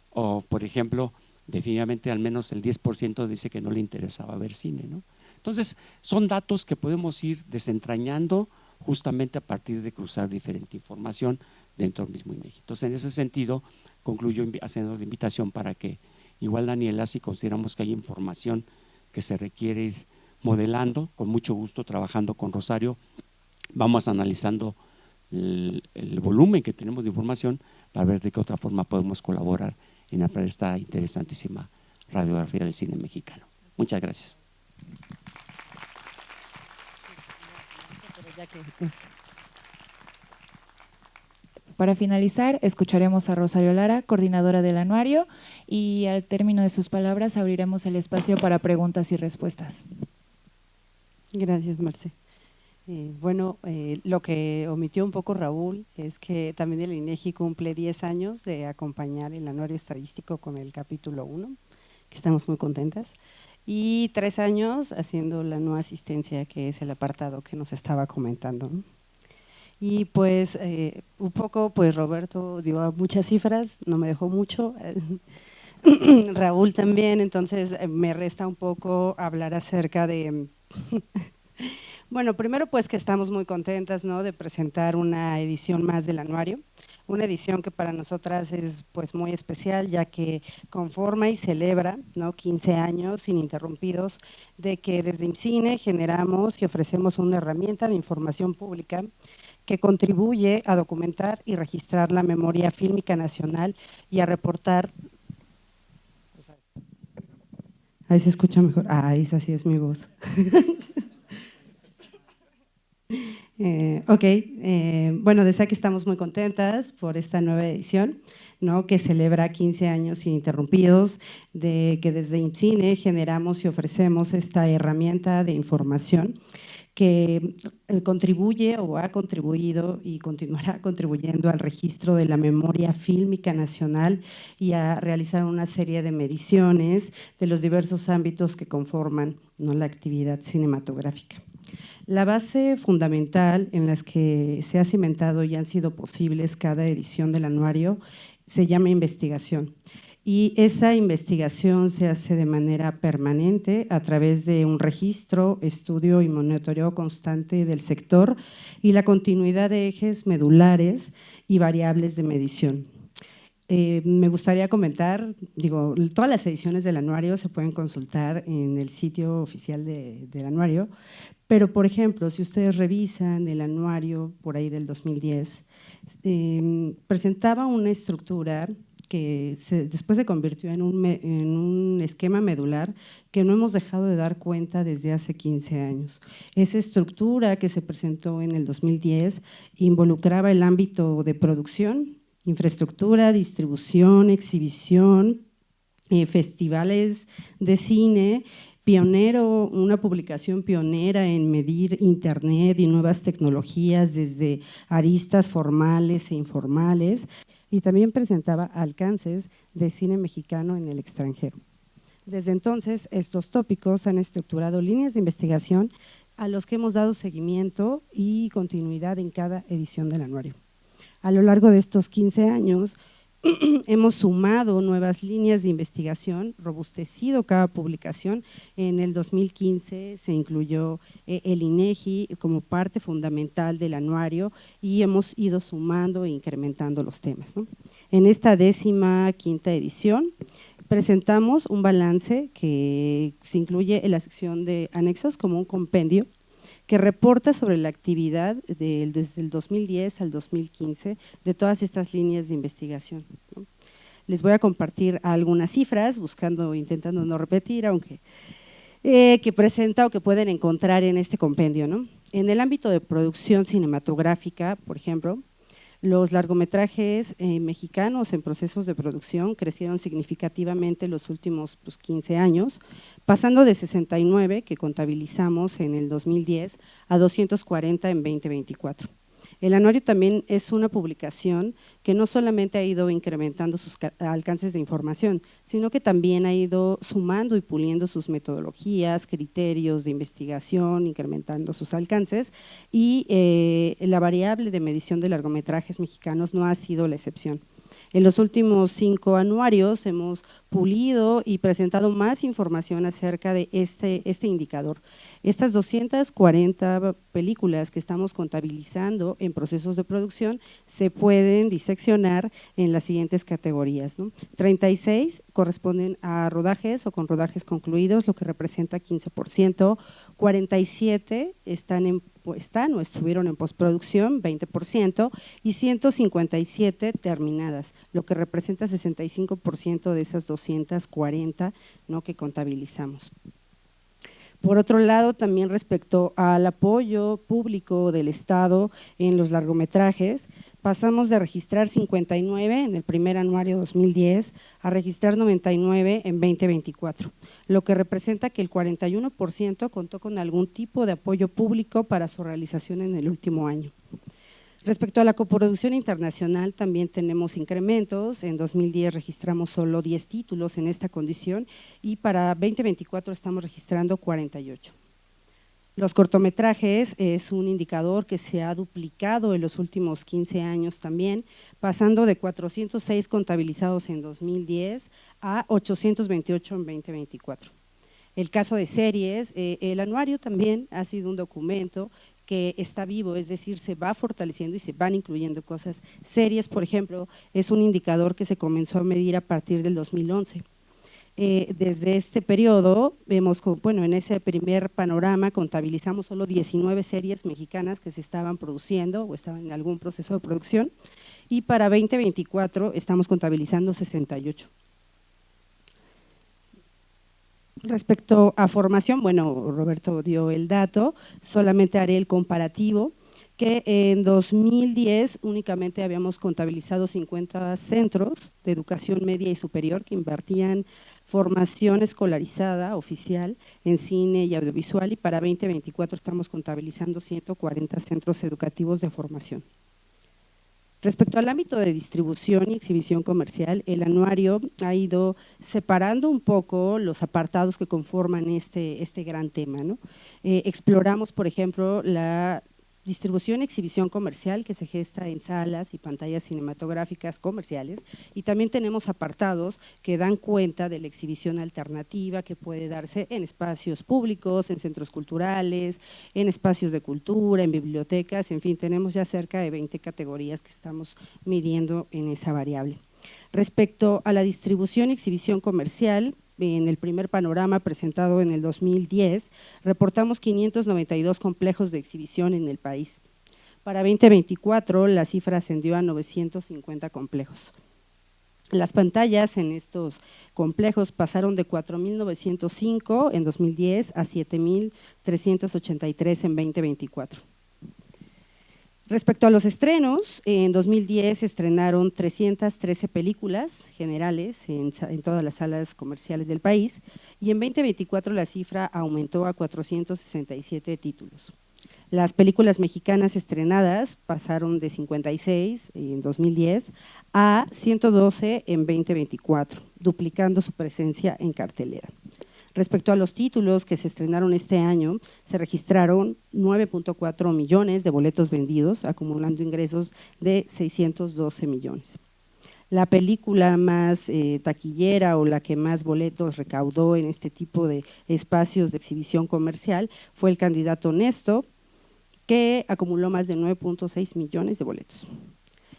O por ejemplo, definitivamente al menos el 10% dice que no le interesaba ver cine, ¿no? Entonces son datos que podemos ir desentrañando justamente a partir de cruzar diferente información dentro del mismo INEGI. Entonces en ese sentido concluyo haciendo la invitación para que igual Daniela, si consideramos que hay información que se requiere ir modelando, con mucho gusto trabajando con Rosario, vamos analizando el volumen que tenemos de información para ver de qué otra forma podemos colaborar en esta interesantísima radiografía del cine mexicano. Muchas gracias. Para finalizar, escucharemos a Rosario Lara, coordinadora del anuario, y al término de sus palabras abriremos el espacio para preguntas y respuestas. Gracias, Marce. Lo que omitió un poco Raúl es que también el INEGI cumple 10 años de acompañar el anuario estadístico con el capítulo 1, que estamos muy contentas, y 3 años haciendo la no asistencia, que es el apartado que nos estaba comentando, ¿no? Y pues un poco, pues Roberto dio muchas cifras, no me dejó mucho, Raúl también, entonces me resta un poco hablar acerca de… Bueno, primero pues que estamos muy contentas, ¿no?, de presentar una edición más del anuario, una edición que para nosotras es pues muy especial, ya que conforma y celebra, ¿no?, 15 años ininterrumpidos de que desde IMCINE generamos y ofrecemos una herramienta de información pública que contribuye a documentar y registrar la memoria fílmica nacional y a reportar… Ahí se escucha mejor. Esa sí es mi voz. Bueno, desde aquí estamos muy contentas por esta nueva edición, ¿no?, que celebra 15 años ininterrumpidos, de que desde IMCINE generamos y ofrecemos esta herramienta de información que contribuye o ha contribuido y continuará contribuyendo al registro de la memoria fílmica nacional y a realizar una serie de mediciones de los diversos ámbitos que conforman, ¿no?, la actividad cinematográfica. La base fundamental en las que se ha cimentado y han sido posibles cada edición del anuario se llama investigación. Y esa investigación se hace de manera permanente a través de un registro, estudio y monitoreo constante del sector y la continuidad de ejes medulares y variables de medición. Me gustaría comentar, digo, todas las ediciones del anuario se pueden consultar en el sitio oficial del anuario, pero por ejemplo, si ustedes revisan el anuario por ahí del 2010, presentaba una estructura que después se convirtió en un esquema medular que no hemos dejado de dar cuenta desde hace 15 años. Esa estructura que se presentó en el 2010 involucraba el ámbito de producción, infraestructura, distribución, exhibición, festivales de cine, pionero, una publicación pionera en medir Internet y nuevas tecnologías desde aristas formales e informales, y también presentaba alcances de cine mexicano en el extranjero. Desde entonces, estos tópicos han estructurado líneas de investigación a los que hemos dado seguimiento y continuidad en cada edición del anuario. A lo largo de estos 15 años, hemos sumado nuevas líneas de investigación, robustecido cada publicación. En el 2015 se incluyó el INEGI como parte fundamental del anuario y hemos ido sumando e incrementando los temas, ¿no? En esta 15ª edición presentamos un balance que se incluye en la sección de anexos como un compendio que reporta sobre la actividad desde el 2010 al 2015 de todas estas líneas de investigación, ¿no? Les voy a compartir algunas cifras, intentando no repetir, aunque que presenta o que pueden encontrar en este compendio, ¿no? En el ámbito de producción cinematográfica, por ejemplo, los largometrajes mexicanos en procesos de producción crecieron significativamente en los últimos 15 años, pasando de 69 que contabilizamos en el 2010 a 240 en 2024. El anuario también es una publicación que no solamente ha ido incrementando sus alcances de información, sino que también ha ido sumando y puliendo sus metodologías, criterios de investigación, incrementando sus alcances, y la variable de medición de largometrajes mexicanos no ha sido la excepción. En los últimos 5 anuarios hemos pulido y presentado más información acerca de este indicador. Estas 240 películas que estamos contabilizando en procesos de producción se pueden diseccionar en las siguientes categorías, ¿no? 36 corresponden a rodajes o con rodajes concluidos, lo que representa 15%, 47 están o estuvieron en postproducción, 20%, y 157 terminadas, lo que representa 65% de esas 240, ¿no?, que contabilizamos. Por otro lado, también respecto al apoyo público del Estado en los largometrajes, pasamos de registrar 59 en el primer anuario 2010 a registrar 99 en 2024, lo que representa que el 41% contó con algún tipo de apoyo público para su realización en el último año. Respecto a la coproducción internacional, también tenemos incrementos. En 2010 registramos solo 10 títulos en esta condición y para 2024 estamos registrando 48. Los cortometrajes es un indicador que se ha duplicado en los últimos 15 años también, pasando de 406 contabilizados en 2010 a 828 en 2024. El caso de series, el anuario también ha sido un documento que está vivo, es decir, se va fortaleciendo y se van incluyendo cosas. Series, por ejemplo, es un indicador que se comenzó a medir a partir del 2011. Desde este periodo, vemos, bueno, en ese primer panorama contabilizamos solo 19 series mexicanas que se estaban produciendo o estaban en algún proceso de producción, y para 2024 estamos contabilizando 68. Respecto a formación, bueno, Roberto dio el dato, solamente haré el comparativo, que en 2010 únicamente habíamos contabilizado 50 centros de educación media y superior que impartían formación escolarizada oficial en cine y audiovisual, y para 2024 estamos contabilizando 140 centros educativos de formación. Respecto al ámbito de distribución y exhibición comercial, el anuario ha ido separando un poco los apartados que conforman este gran tema, ¿no? Exploramos, por ejemplo, la distribución y exhibición comercial que se gesta en salas y pantallas cinematográficas comerciales, y también tenemos apartados que dan cuenta de la exhibición alternativa que puede darse en espacios públicos, en centros culturales, en espacios de cultura, en bibliotecas, en fin, tenemos ya cerca de 20 categorías que estamos midiendo en esa variable. Respecto a la distribución y exhibición comercial, en el primer panorama presentado en el 2010, reportamos 592 complejos de exhibición en el país. Para 2024, la cifra ascendió a 950 complejos. Las pantallas en estos complejos pasaron de 4.905 en 2010 a 7.383 en 2024. Respecto a los estrenos, en 2010 se estrenaron 313 películas generales en todas las salas comerciales del país y en 2024 la cifra aumentó a 467 títulos. Las películas mexicanas estrenadas pasaron de 56 en 2010 a 112 en 2024, duplicando su presencia en cartelera. Respecto a los títulos que se estrenaron este año, se registraron 9.4 millones de boletos vendidos, acumulando ingresos de 612 millones. La película más taquillera o la que más boletos recaudó en este tipo de espacios de exhibición comercial fue El candidato honesto, que acumuló más de 9.6 millones de boletos.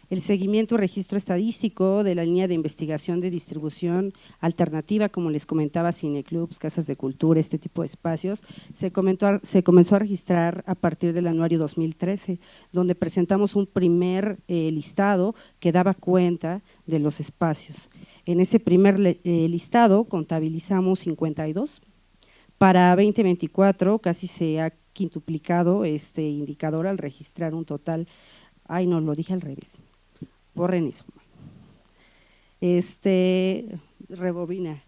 El seguimiento y registro estadístico de la línea de investigación de distribución alternativa, como les comentaba, cineclubs, casas de cultura, este tipo de espacios, se comenzó a registrar a partir del anuario 2013, donde presentamos un primer listado que daba cuenta de los espacios. En ese primer listado contabilizamos 52. Para 2024 casi se ha quintuplicado este indicador al registrar un total, ay no, lo dije al revés, borren eso, rebobina,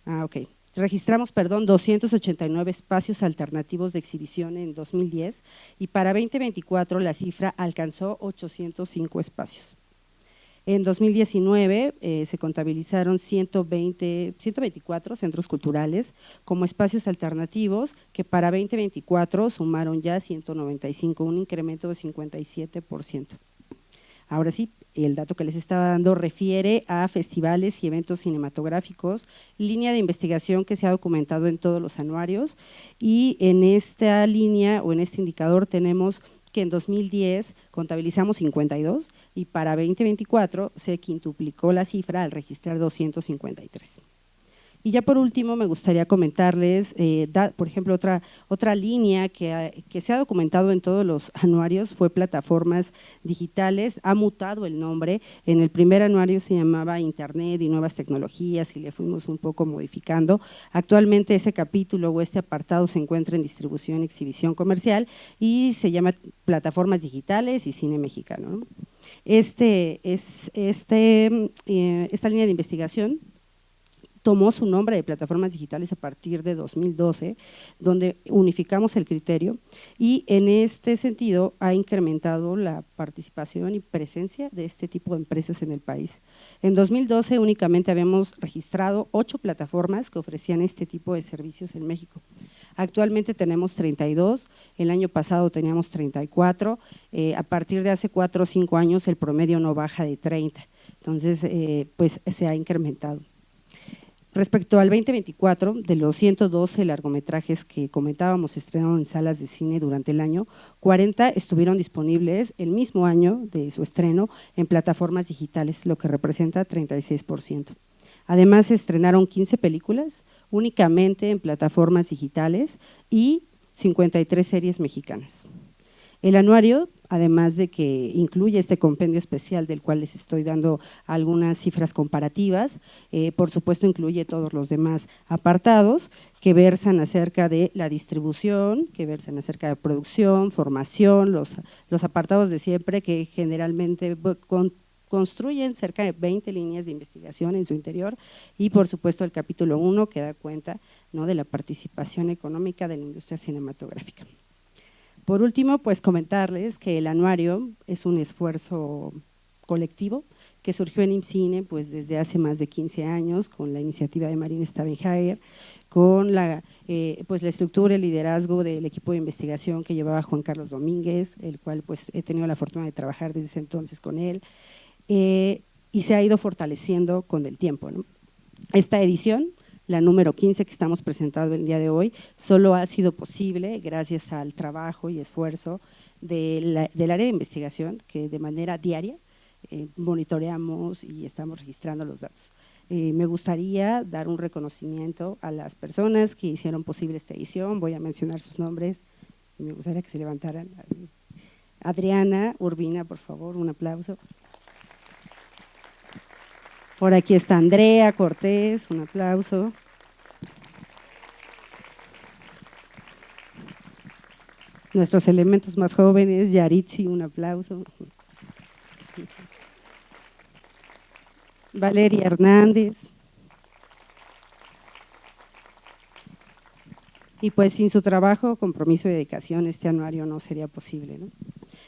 ok, registramos, 289 espacios alternativos de exhibición en 2010 y para 2024 la cifra alcanzó 805 espacios. En 2019 se contabilizaron 124 centros culturales como espacios alternativos que para 2024 sumaron ya 195, un incremento de 57%. Ahora sí, el dato que les estaba dando refiere a festivales y eventos cinematográficos, línea de investigación que se ha documentado en todos los anuarios y en esta línea o en este indicador tenemos que en 2010 contabilizamos 52 y para 2024 se quintuplicó la cifra al registrar 253. Y ya por último me gustaría comentarles, por ejemplo, otra línea que se ha documentado en todos los anuarios fue plataformas digitales, ha mutado el nombre, en el primer anuario se llamaba Internet y nuevas tecnologías y le fuimos un poco modificando. Actualmente ese capítulo o este apartado se encuentra en distribución y exhibición comercial y se llama plataformas digitales y cine mexicano, ¿no? Esta línea de investigación tomó su nombre de plataformas digitales a partir de 2012, donde unificamos el criterio y en este sentido ha incrementado la participación y presencia de este tipo de empresas en el país. En 2012 únicamente habíamos registrado 8 plataformas que ofrecían este tipo de servicios en México. Actualmente tenemos 32, el año pasado teníamos 34, a partir de hace 4 o 5 años el promedio no baja de 30, entonces pues se ha incrementado. Respecto al 2024, de los 112 largometrajes que comentábamos se estrenaron en salas de cine durante el año, 40 estuvieron disponibles el mismo año de su estreno en plataformas digitales, lo que representa 36%. Además, se estrenaron 15 películas únicamente en plataformas digitales y 53 series mexicanas. El anuario, además de que incluye este compendio especial del cual les estoy dando algunas cifras comparativas, por supuesto incluye todos los demás apartados que versan acerca de la distribución, que versan acerca de producción, formación, los apartados de siempre que generalmente construyen cerca de 20 líneas de investigación en su interior y por supuesto el capítulo 1 que da cuenta, ¿no?, de la participación económica de la industria cinematográfica. Por último, pues comentarles que el anuario es un esfuerzo colectivo que surgió en IMCINE pues desde hace más de 15 años con la iniciativa de Marina Stabenhager, con la estructura y el liderazgo del equipo de investigación que llevaba Juan Carlos Domínguez, el cual pues he tenido la fortuna de trabajar desde ese entonces con él, y se ha ido fortaleciendo con el tiempo, ¿no? Esta edición, la número 15 que estamos presentando el día de hoy, solo ha sido posible gracias al trabajo y esfuerzo del área de investigación que de manera diaria monitoreamos y estamos registrando los datos. Me gustaría dar un reconocimiento a las personas que hicieron posible esta edición, voy a mencionar sus nombres, me gustaría que se levantaran. Adriana Urbina, por favor, un aplauso. Por aquí está Andrea Cortés, un aplauso. Nuestros elementos más jóvenes, Yaritzi, un aplauso. Valeria Hernández. Y pues sin su trabajo, compromiso y dedicación, este anuario no sería posible, ¿no?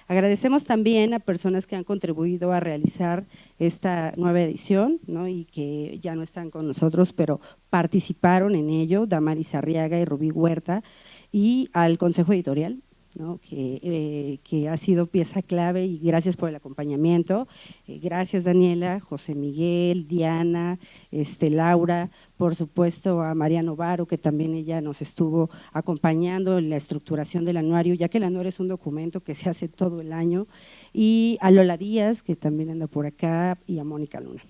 Agradecemos también a personas que han contribuido a realizar esta nueva edición, ¿no? Y que ya no están con nosotros, pero participaron en ello, Damaris Arriaga y Rubí Huerta, y al Consejo Editorial, ¿no? Que ha sido pieza clave, y gracias por el acompañamiento. Gracias Daniela, José Miguel, Diana, Laura, por supuesto a Mariano Varo, que también ella nos estuvo acompañando en la estructuración del anuario, ya que el anuario es un documento que se hace todo el año, y a Lola Díaz, que también anda por acá, y a Mónica Luna.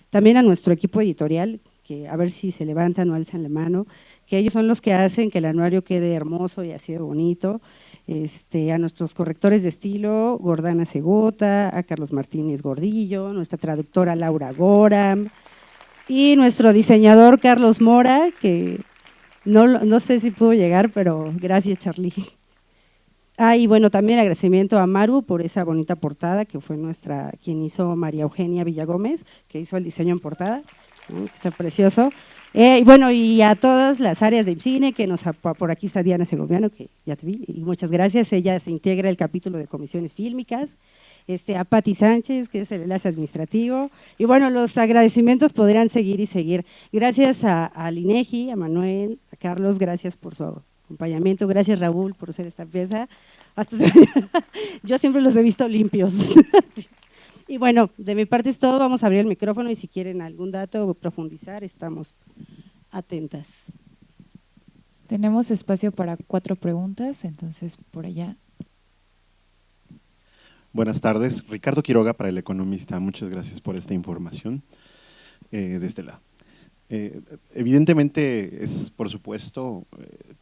También a nuestro equipo editorial, que a ver si se levantan o alzan la mano, que ellos son los que hacen que el anuario quede hermoso y así de bonito. A nuestros correctores de estilo, Gordana Segota, a Carlos Martínez Gordillo, nuestra traductora Laura Goram y nuestro diseñador Carlos Mora, que no sé si pudo llegar, pero gracias Charlie. Y bueno, también agradecimiento a Maru por esa bonita portada, que fue quien hizo María Eugenia Villagómez, que hizo el diseño en portada, ¿no? Está precioso. Y bueno, y a todas las áreas de IMCINE, que por aquí está Diana Segoviano, que ya te vi, y muchas gracias. Ella se integra el capítulo de comisiones fílmicas, a Pati Sánchez, que es el enlace administrativo, y bueno, los agradecimientos podrían seguir y seguir. Gracias al INEGI, a Manuel, a Carlos, gracias por su acompañamiento, gracias Raúl por hacer esta pieza. Yo siempre los he visto limpios. Y bueno, de mi parte es todo, vamos a abrir el micrófono y si quieren algún dato o profundizar, estamos atentas. Tenemos espacio para 4 preguntas, entonces por allá. Buenas tardes, Ricardo Quiroga para El Economista, muchas gracias por esta información de este lado. Evidentemente es, por supuesto,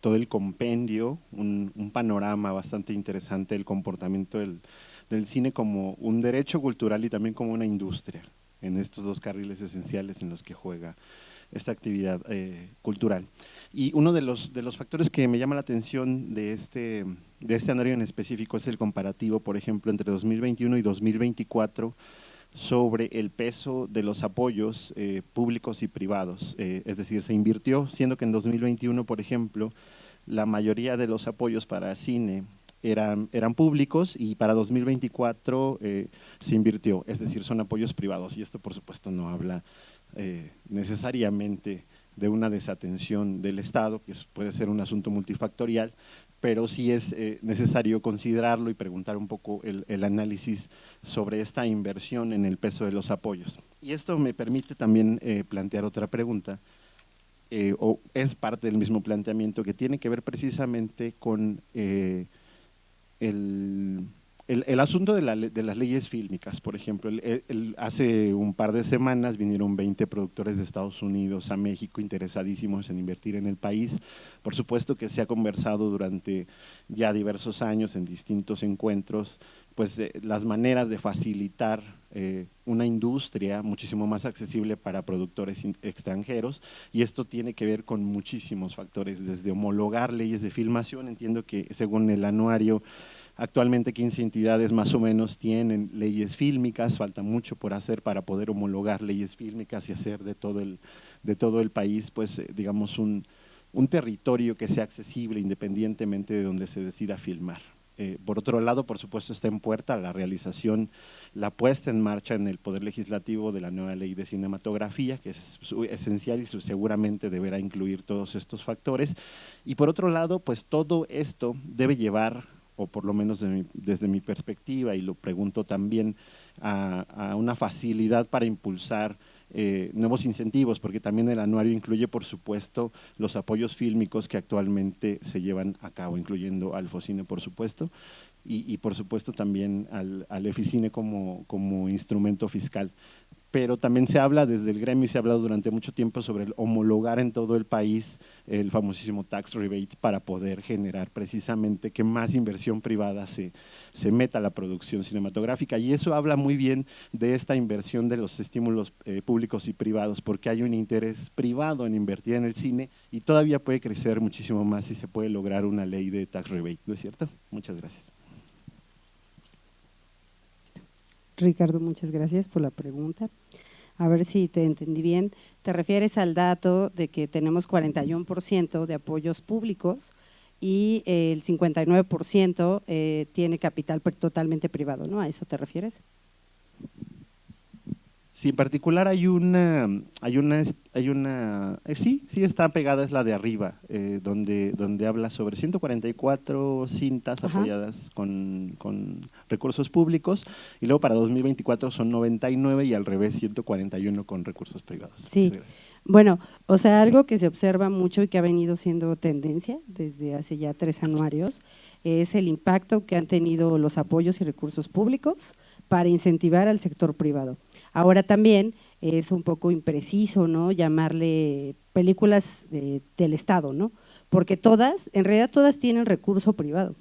todo el compendio, un panorama bastante interesante del comportamiento del cine como un derecho cultural y también como una industria, en estos 2 carriles esenciales en los que juega esta actividad cultural. Y uno de los factores que me llama la atención de este anuario en específico es el comparativo, por ejemplo, entre 2021 y 2024, sobre el peso de los apoyos públicos y privados, es decir, se invirtió, siendo que en 2021, por ejemplo, la mayoría de los apoyos para cine eran públicos y para 2024 se invirtió, es decir, son apoyos privados y esto por supuesto no habla necesariamente de una desatención del Estado, que puede ser un asunto multifactorial, pero sí es necesario considerarlo y preguntar un poco el análisis sobre esta inversión en el peso de los apoyos. Y esto me permite también plantear otra pregunta, o es parte del mismo planteamiento que tiene que ver precisamente con el asunto de las leyes fílmicas. Por ejemplo, hace un par de semanas vinieron 20 productores de Estados Unidos a México interesadísimos en invertir en el país. Por supuesto que se ha conversado durante ya diversos años en distintos encuentros, pues las maneras de facilitar una industria muchísimo más accesible para productores extranjeros, y esto tiene que ver con muchísimos factores, desde homologar leyes de filmación. Entiendo que según el anuario, actualmente 15 entidades más o menos tienen leyes fílmicas, falta mucho por hacer para poder homologar leyes fílmicas y hacer de todo el país, pues digamos un territorio que sea accesible independientemente de donde se decida filmar. Por otro lado, por supuesto, está en puerta la realización, la puesta en marcha en el Poder Legislativo de la nueva ley de cinematografía, que es esencial y seguramente deberá incluir todos estos factores. Y por otro lado, pues todo esto debe llevar, o por lo menos desde mi perspectiva, y lo pregunto también, a una facilidad para impulsar nuevos incentivos, porque también el anuario incluye, por supuesto, los apoyos fílmicos que actualmente se llevan a cabo, incluyendo Alfocine, por supuesto, y por supuesto también al Eficine como instrumento fiscal. Pero también se habla desde el gremio y se ha hablado durante mucho tiempo sobre el homologar en todo el país el famosísimo tax rebate para poder generar precisamente que más inversión privada se meta a la producción cinematográfica, y eso habla muy bien de esta inversión de los estímulos públicos y privados, porque hay un interés privado en invertir en el cine y todavía puede crecer muchísimo más si se puede lograr una ley de tax rebate, ¿no es cierto? Muchas gracias. Ricardo, muchas gracias por la pregunta. A ver si te entendí bien. Te refieres al dato de que tenemos 41% de apoyos públicos y el 59% tiene capital totalmente privado, ¿no? ¿A eso te refieres? Sí, en particular sí está pegada, es la de arriba, donde habla sobre 144 cintas apoyadas con recursos públicos, y luego para 2024 son 99 y al revés 141 con recursos privados. Sí, bueno, o sea, algo que se observa mucho y que ha venido siendo tendencia desde hace ya 3 anuarios es el impacto que han tenido los apoyos y recursos públicos para incentivar al sector privado. Ahora también es un poco impreciso, ¿no?, llamarle películas del Estado, ¿no?, porque en realidad todas tienen recurso privado,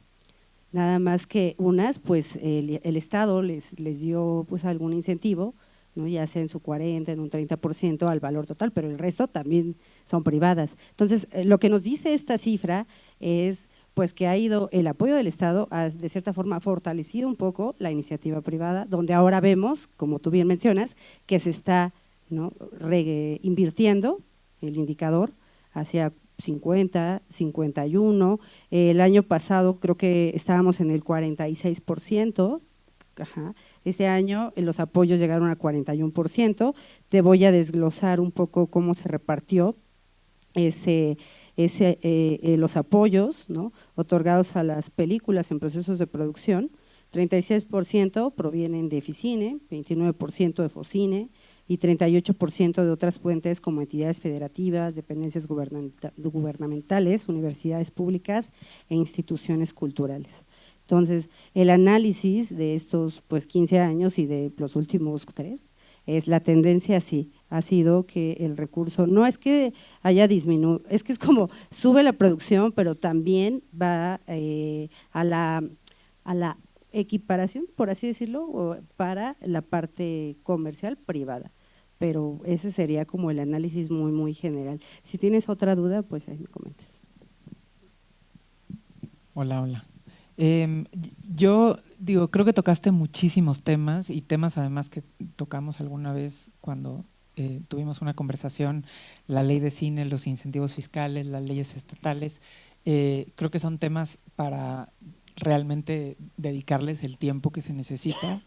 nada más que unas, pues el Estado les dio pues algún incentivo, ¿no?, ya sea en su 40, en un 30% al valor total, pero el resto también son privadas. Entonces, lo que nos dice esta cifra es pues que ha ido el apoyo del Estado, de cierta forma fortalecido un poco la iniciativa privada, donde ahora vemos, como tú bien mencionas, que se está, ¿no?, invirtiendo el indicador hacia 50, 51, el año pasado creo que estábamos en el 46%, este año los apoyos llegaron al 41%, te voy a desglosar un poco cómo se repartió los apoyos, ¿no?, otorgados a las películas en procesos de producción. 36% provienen de Eficine, 29% de Focine y 38% de otras fuentes como entidades federativas, dependencias gubernamentales, universidades públicas e instituciones culturales. Entonces, el análisis de estos pues 15 años y de los últimos 3 es la tendencia así, ha sido que el recurso, no es que haya disminuido, es que es como sube la producción, pero también va a la equiparación, por así decirlo, para la parte comercial privada, pero ese sería como el análisis muy, muy general. Si tienes otra duda, pues ahí me comentas. Hola. Yo digo, creo que tocaste muchísimos temas y temas además que tocamos alguna vez cuando tuvimos una conversación, la ley de cine, los incentivos fiscales, las leyes estatales, creo que son temas para realmente dedicarles el tiempo que se necesita.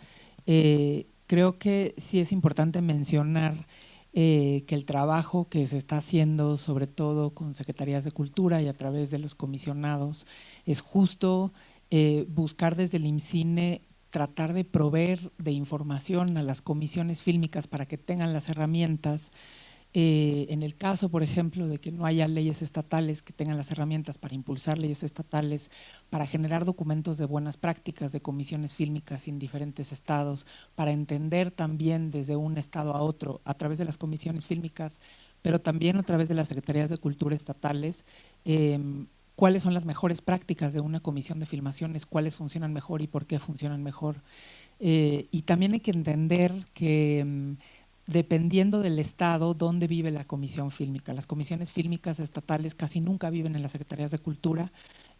Creo que sí es importante mencionar que el trabajo que se está haciendo, sobre todo con Secretarías de Cultura y a través de los comisionados, es justo buscar desde el IMCINE tratar de proveer de información a las comisiones fílmicas para que tengan las herramientas. En el caso, por ejemplo, de que no haya leyes estatales, que tengan las herramientas para impulsar leyes estatales, para generar documentos de buenas prácticas de comisiones fílmicas en diferentes estados, para entender también desde un estado a otro, a través de las comisiones fílmicas, pero también a través de las secretarías de cultura estatales, cuáles son las mejores prácticas de una comisión de filmaciones, cuáles funcionan mejor y por qué funcionan mejor. Y también hay que entender que dependiendo del estado donde vive la comisión fílmica. Las comisiones fílmicas estatales casi nunca viven en las secretarías de cultura,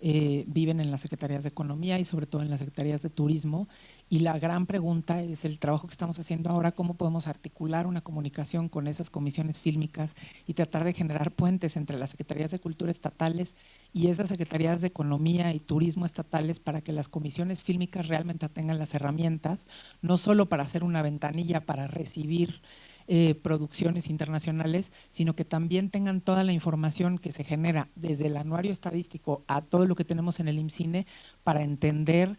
viven en las secretarías de economía y sobre todo en las secretarías de turismo, y la gran pregunta es el trabajo que estamos haciendo ahora, cómo podemos articular una comunicación con esas comisiones fílmicas y tratar de generar puentes entre las secretarías de cultura estatales y esas secretarías de economía y turismo estatales para que las comisiones fílmicas realmente tengan las herramientas, no solo para hacer una ventanilla para recibir producciones internacionales, sino que también tengan toda la información que se genera desde el anuario estadístico a todo lo que tenemos en el IMCINE para entender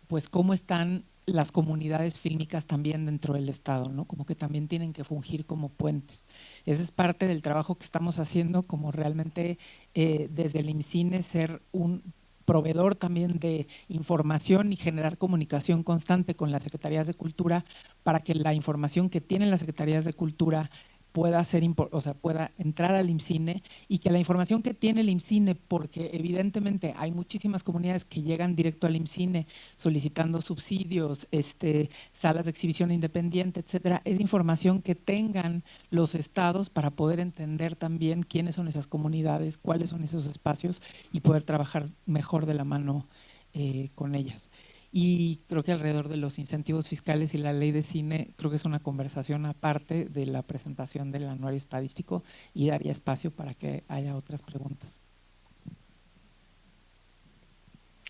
pues cómo están las comunidades fílmicas también dentro del Estado, ¿no? Como que también tienen que fungir como puentes. Ese es parte del trabajo que estamos haciendo, como realmente desde el IMCINE ser un proveedor también de información y generar comunicación constante con las secretarías de Cultura para que la información que tienen las secretarías de Cultura pueda pueda entrar al IMCINE, y que la información que tiene el IMCINE, porque evidentemente hay muchísimas comunidades que llegan directo al IMCINE solicitando subsidios, salas de exhibición independiente, etcétera, es información que tengan los estados para poder entender también quiénes son esas comunidades, cuáles son esos espacios y poder trabajar mejor de la mano con ellas. Y creo que alrededor de los incentivos fiscales y la ley de cine, creo que es una conversación aparte de la presentación del anuario estadístico, y daría espacio para que haya otras preguntas.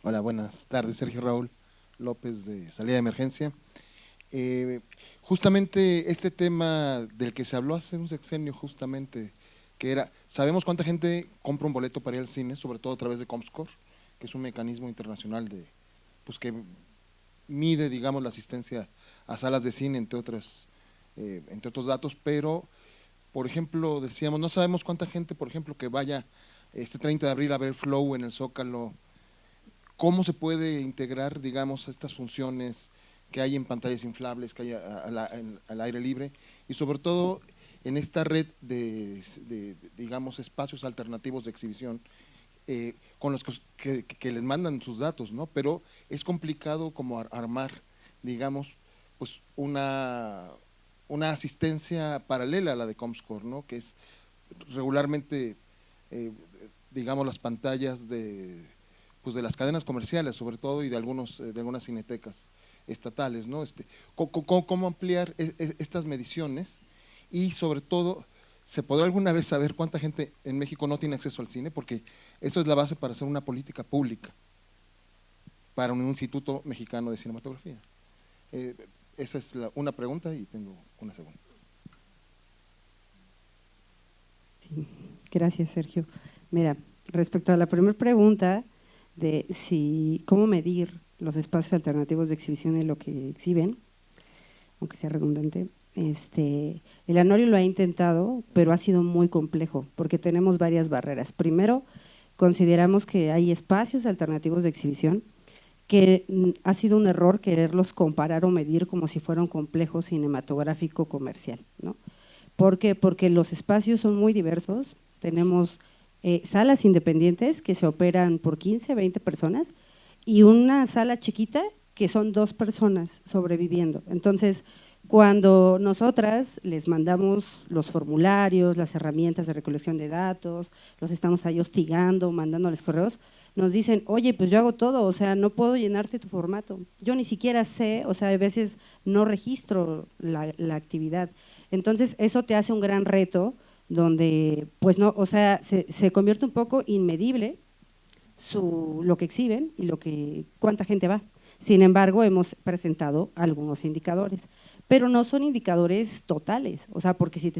Hola, buenas tardes. Sergio Raúl López, de Salida de Emergencia. Justamente este tema del que se habló hace un sexenio, justamente, que era, sabemos cuánta gente compra un boleto para ir al cine, sobre todo a través de Comscore, que es un mecanismo internacional pues que mide, digamos, la asistencia a salas de cine, entre otros datos, pero, por ejemplo, decíamos, no sabemos cuánta gente, por ejemplo, que vaya este 30 de abril a ver Flow en el Zócalo, cómo se puede integrar, digamos, estas funciones que hay en pantallas inflables, que hay al aire libre, y sobre todo en esta red de digamos, espacios alternativos de exhibición, con los que les mandan sus datos, ¿no? Pero es complicado como armar, digamos, pues una asistencia paralela a la de Comscore, ¿no? Que es regularmente, digamos, las pantallas pues de las cadenas comerciales, sobre todo, y de algunas cinetecas estatales, ¿no? ¿Cómo ampliar estas mediciones? Y sobre todo, ¿se podrá alguna vez saber cuánta gente en México no tiene acceso al cine? Porque eso es la base para hacer una política pública para un Instituto Mexicano de Cinematografía. Esa es una pregunta, y tengo una segunda. Sí, gracias, Sergio. Mira, respecto a la primera pregunta de cómo medir los espacios alternativos de exhibición y lo que exhiben, aunque sea redundante, el anuario lo ha intentado, pero ha sido muy complejo porque tenemos varias barreras. Primero, consideramos que hay espacios alternativos de exhibición que ha sido un error quererlos comparar o medir como si fuera un complejo cinematográfico comercial, ¿no? ¿Por qué? Porque los espacios son muy diversos. Tenemos salas independientes que se operan por 15, 20 personas, y una sala chiquita que son 2 personas sobreviviendo. Entonces, cuando nosotras les mandamos los formularios, las herramientas de recolección de datos, los estamos ahí hostigando, mandándoles correos, nos dicen, oye, pues yo hago todo, o sea, no puedo llenarte tu formato. Yo ni siquiera sé, o sea, a veces no registro la actividad. Entonces, eso te hace un gran reto donde, pues no, o sea, se convierte un poco inmedible lo que exhiben y cuánta gente va. Sin embargo, hemos presentado algunos indicadores, pero no son indicadores totales, o sea, porque si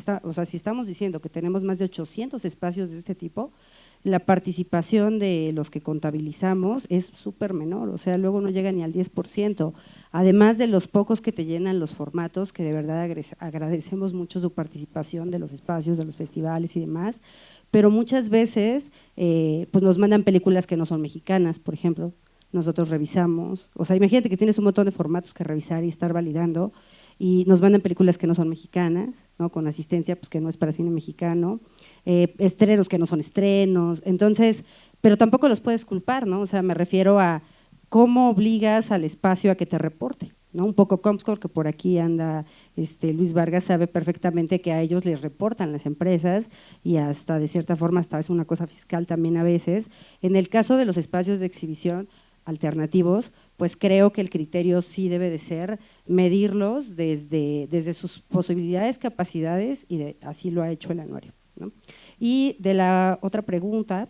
estamos diciendo que tenemos más de 800 espacios de este tipo, la participación de los que contabilizamos es súper menor, o sea, luego no llega ni al 10%, además de los pocos que te llenan los formatos, que de verdad agradecemos mucho su participación de los espacios, de los festivales y demás, pero muchas veces pues nos mandan películas que no son mexicanas, por ejemplo. Nosotros revisamos, o sea, imagínate que tienes un montón de formatos que revisar y estar validando, y nos mandan películas que no son mexicanas, ¿no? Con asistencia pues que no es para cine mexicano, estrenos que no son estrenos, entonces, pero tampoco los puedes culpar, ¿no? O sea, me refiero a cómo obligas al espacio a que te reporte, ¿no? Un poco Comscore, que por aquí anda Luis Vargas, sabe perfectamente que a ellos les reportan las empresas, y hasta de cierta forma hasta es una cosa fiscal también a veces. En el caso de los espacios de exhibición alternativos, pues creo que el criterio sí debe de ser medirlos desde sus posibilidades, capacidades, y así lo ha hecho el anuario, ¿no? Y de la otra pregunta,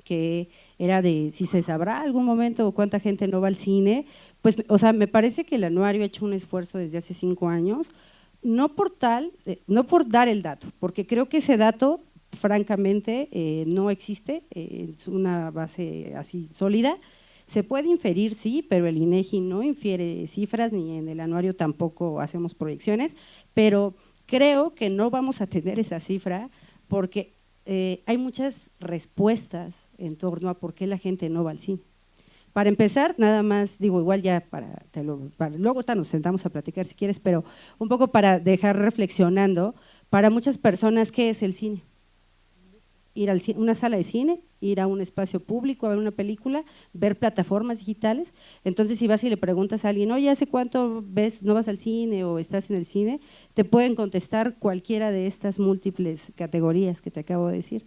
que era de si se sabrá algún momento cuánta gente no va al cine, pues, o sea, me parece que el anuario ha hecho un esfuerzo desde hace 5 años, no por dar el dato, porque creo que ese dato francamente no existe, es una base así sólida. Se puede inferir, sí, pero el INEGI no infiere cifras, ni en el anuario tampoco hacemos proyecciones, pero creo que no vamos a tener esa cifra porque hay muchas respuestas en torno a por qué la gente no va al cine. Para empezar, nada más, digo, igual ya luego nos sentamos a platicar si quieres, pero un poco para dejar reflexionando, para muchas personas, ¿qué es el cine? Ir a una sala de cine, ir a un espacio público a ver una película, ver plataformas digitales. Entonces, si vas y le preguntas a alguien, oye, ¿hace cuánto no vas al cine o estás en el cine? Te pueden contestar cualquiera de estas múltiples categorías que te acabo de decir.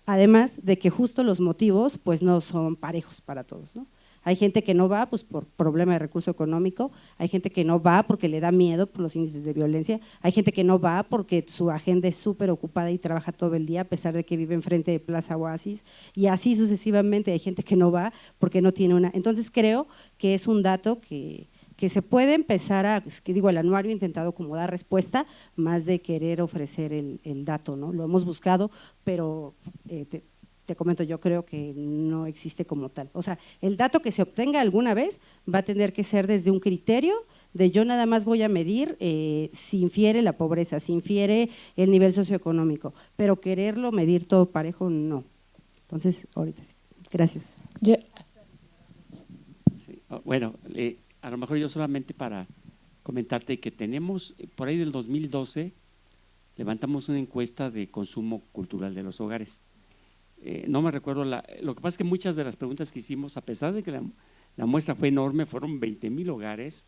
Además de que justo los motivos pues no son parejos para todos, ¿no? Hay gente que no va pues por problema de recurso económico, hay gente que no va porque le da miedo por los índices de violencia, hay gente que no va porque su agenda es súper ocupada y trabaja todo el día a pesar de que vive enfrente de Plaza Oasis, y así sucesivamente. Hay gente que no va porque no tiene una… Entonces creo que es un dato que se puede empezar el anuario ha intentado como dar respuesta más de querer ofrecer el dato, ¿no? Lo hemos buscado, pero te comento, yo creo que no existe como tal. O sea, el dato que se obtenga alguna vez va a tener que ser desde un criterio de yo nada más voy a medir si infiere la pobreza, si infiere el nivel socioeconómico, pero quererlo medir todo parejo, no. Entonces, ahorita sí. Gracias. Sí, bueno, a lo mejor yo solamente para comentarte que tenemos, por ahí del 2012, levantamos una encuesta de consumo cultural de los hogares. No me recuerdo, lo que pasa es que muchas de las preguntas que hicimos, a pesar de que la muestra fue enorme, fueron 20,000 hogares,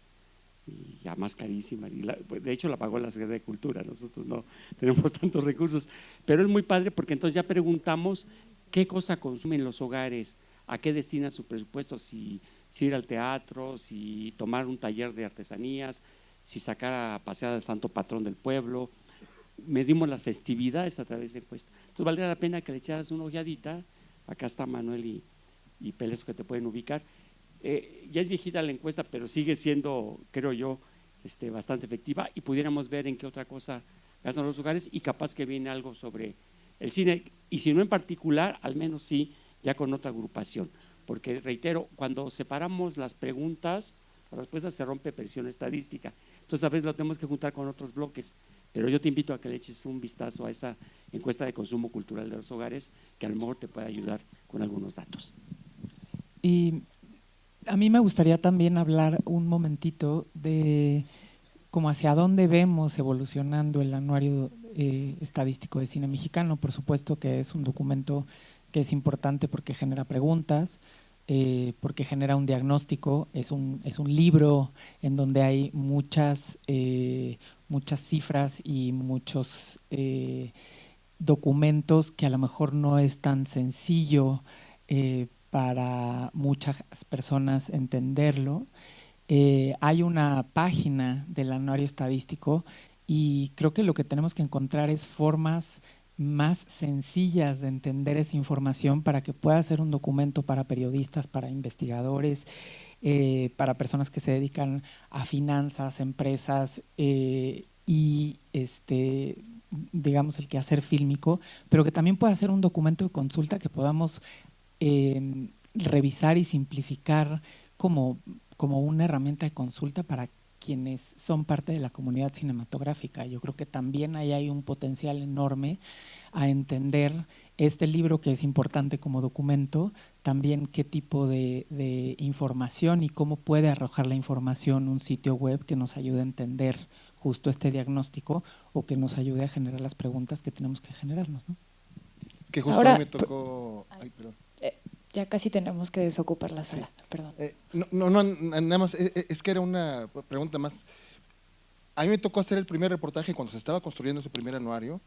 y ya más carísima, y de hecho la pagó la Secretaría de Cultura, nosotros no tenemos tantos recursos, pero es muy padre porque entonces ya preguntamos qué cosa consumen los hogares, a qué destinan su presupuesto, si ir al teatro, si tomar un taller de artesanías, si sacar a pasear al santo patrón del pueblo. Medimos las festividades a través de encuesta. Entonces valdría la pena que le echaras una ojeadita. Acá está Manuel y Pérez que te pueden ubicar. Ya es viejita la encuesta, pero sigue siendo, creo yo, bastante efectiva, y pudiéramos ver en qué otra cosa gastan los hogares, y capaz que viene algo sobre el cine, y si no en particular, al menos sí, ya con otra agrupación, porque reitero, cuando separamos las preguntas, las respuestas, se rompe presión estadística, entonces a veces lo tenemos que juntar con otros bloques, pero yo te invito a que le eches un vistazo a esa encuesta de consumo cultural de los hogares, que a lo mejor te puede ayudar con algunos datos. Y a mí me gustaría también hablar un momentito de cómo hacia dónde vemos evolucionando el anuario estadístico de cine mexicano. Por supuesto que es un documento que es importante porque genera preguntas, porque genera un diagnóstico, es un libro en donde hay muchas cifras y muchos documentos que a lo mejor no es tan sencillo para muchas personas entenderlo. Hay una página del anuario estadístico y creo que lo que tenemos que encontrar es formas más sencillas de entender esa información para que pueda ser un documento para periodistas, para investigadores, para personas que se dedican a finanzas, empresas y digamos el quehacer fílmico, pero que también pueda ser un documento de consulta que podamos revisar y simplificar como una herramienta de consulta para quienes son parte de la comunidad cinematográfica. Yo creo que también ahí hay un potencial enorme a entender este libro, que es importante como documento, también qué tipo de información y cómo puede arrojar la información un sitio web que nos ayude a entender justo este diagnóstico o que nos ayude a generar las preguntas que tenemos que generarnos, ¿no? Que justo Ahora, a mí me tocó… Ay, perdón. Ya casi tenemos que desocupar la sala, perdón. No, nada más, es que era una pregunta más. A mí me tocó hacer el primer reportaje cuando se estaba construyendo ese primer anuario,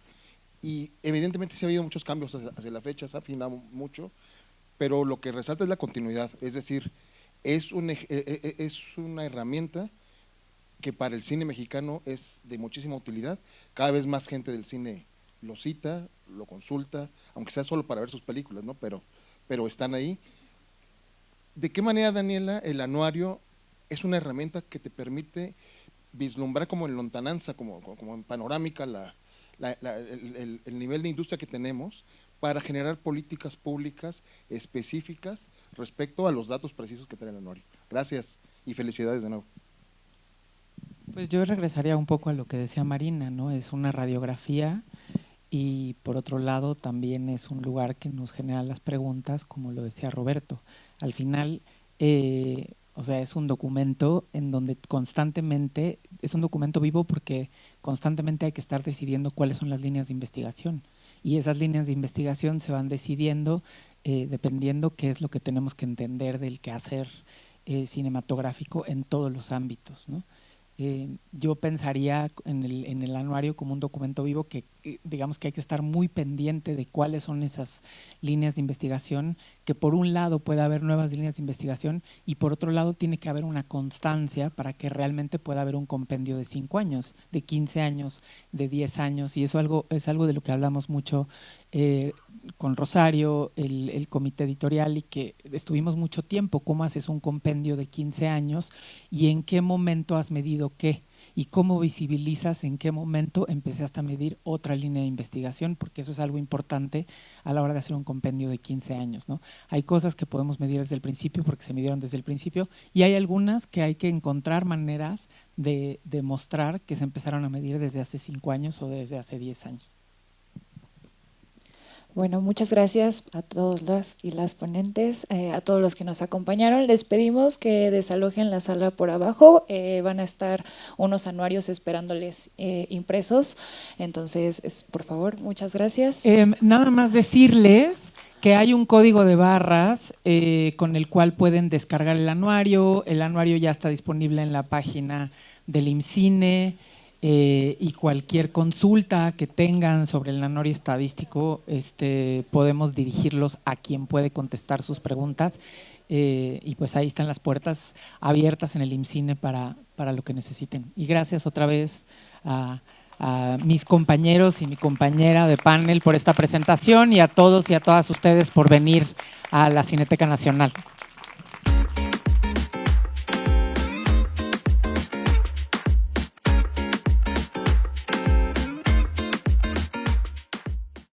y evidentemente sí ha habido muchos cambios hacia la fecha, se ha afinado mucho, pero lo que resalta es la continuidad, es decir, es una herramienta que para el cine mexicano es de muchísima utilidad. Cada vez más gente del cine lo cita, lo consulta, aunque sea solo para ver sus películas, ¿no? Pero están ahí. ¿De qué manera, Daniela, el anuario es una herramienta que te permite vislumbrar como en lontananza, como en panorámica, el nivel de industria que tenemos para generar políticas públicas específicas respecto a los datos precisos que trae el anuario? Gracias y felicidades de nuevo. Pues yo regresaría un poco a lo que decía Marina, ¿no? Es una radiografía y por otro lado también es un lugar que nos genera las preguntas, como lo decía Roberto. Al final, o sea, es un documento en donde constantemente, es un documento vivo porque constantemente hay que estar decidiendo cuáles son las líneas de investigación. Y esas líneas de investigación se van decidiendo dependiendo qué es lo que tenemos que entender del quehacer cinematográfico en todos los ámbitos, ¿no? Yo pensaría en el anuario como un documento vivo que digamos que hay que estar muy pendiente de cuáles son esas líneas de investigación, que por un lado puede haber nuevas líneas de investigación y por otro lado tiene que haber una constancia para que realmente pueda haber un compendio de 5 años, de 15 años, de 10 años, y eso es algo de lo que hablamos mucho con Rosario, el comité editorial, y que estuvimos mucho tiempo. ¿Cómo haces un compendio de 15 años y en qué momento has medido qué? Y cómo visibilizas en qué momento empezaste a medir otra línea de investigación, porque eso es algo importante a la hora de hacer un compendio de 15 años, ¿no? Hay cosas que podemos medir desde el principio porque se midieron desde el principio y hay algunas que hay que encontrar maneras de demostrar que se empezaron a medir desde hace 5 años o desde hace 10 años. Bueno, muchas gracias a todos los y las ponentes, a todos los que nos acompañaron. Les pedimos que desalojen la sala por abajo, van a estar unos anuarios esperándoles impresos, entonces, por favor, muchas gracias. Nada más decirles que hay un código de barras con el cual pueden descargar el anuario ya está disponible en la página del IMCINE. Y cualquier consulta que tengan sobre el anuario estadístico, podemos dirigirlos a quien puede contestar sus preguntas, y pues ahí están las puertas abiertas en el IMCINE para lo que necesiten. Y gracias otra vez a mis compañeros y mi compañera de panel por esta presentación y a todos y a todas ustedes por venir a la Cineteca Nacional.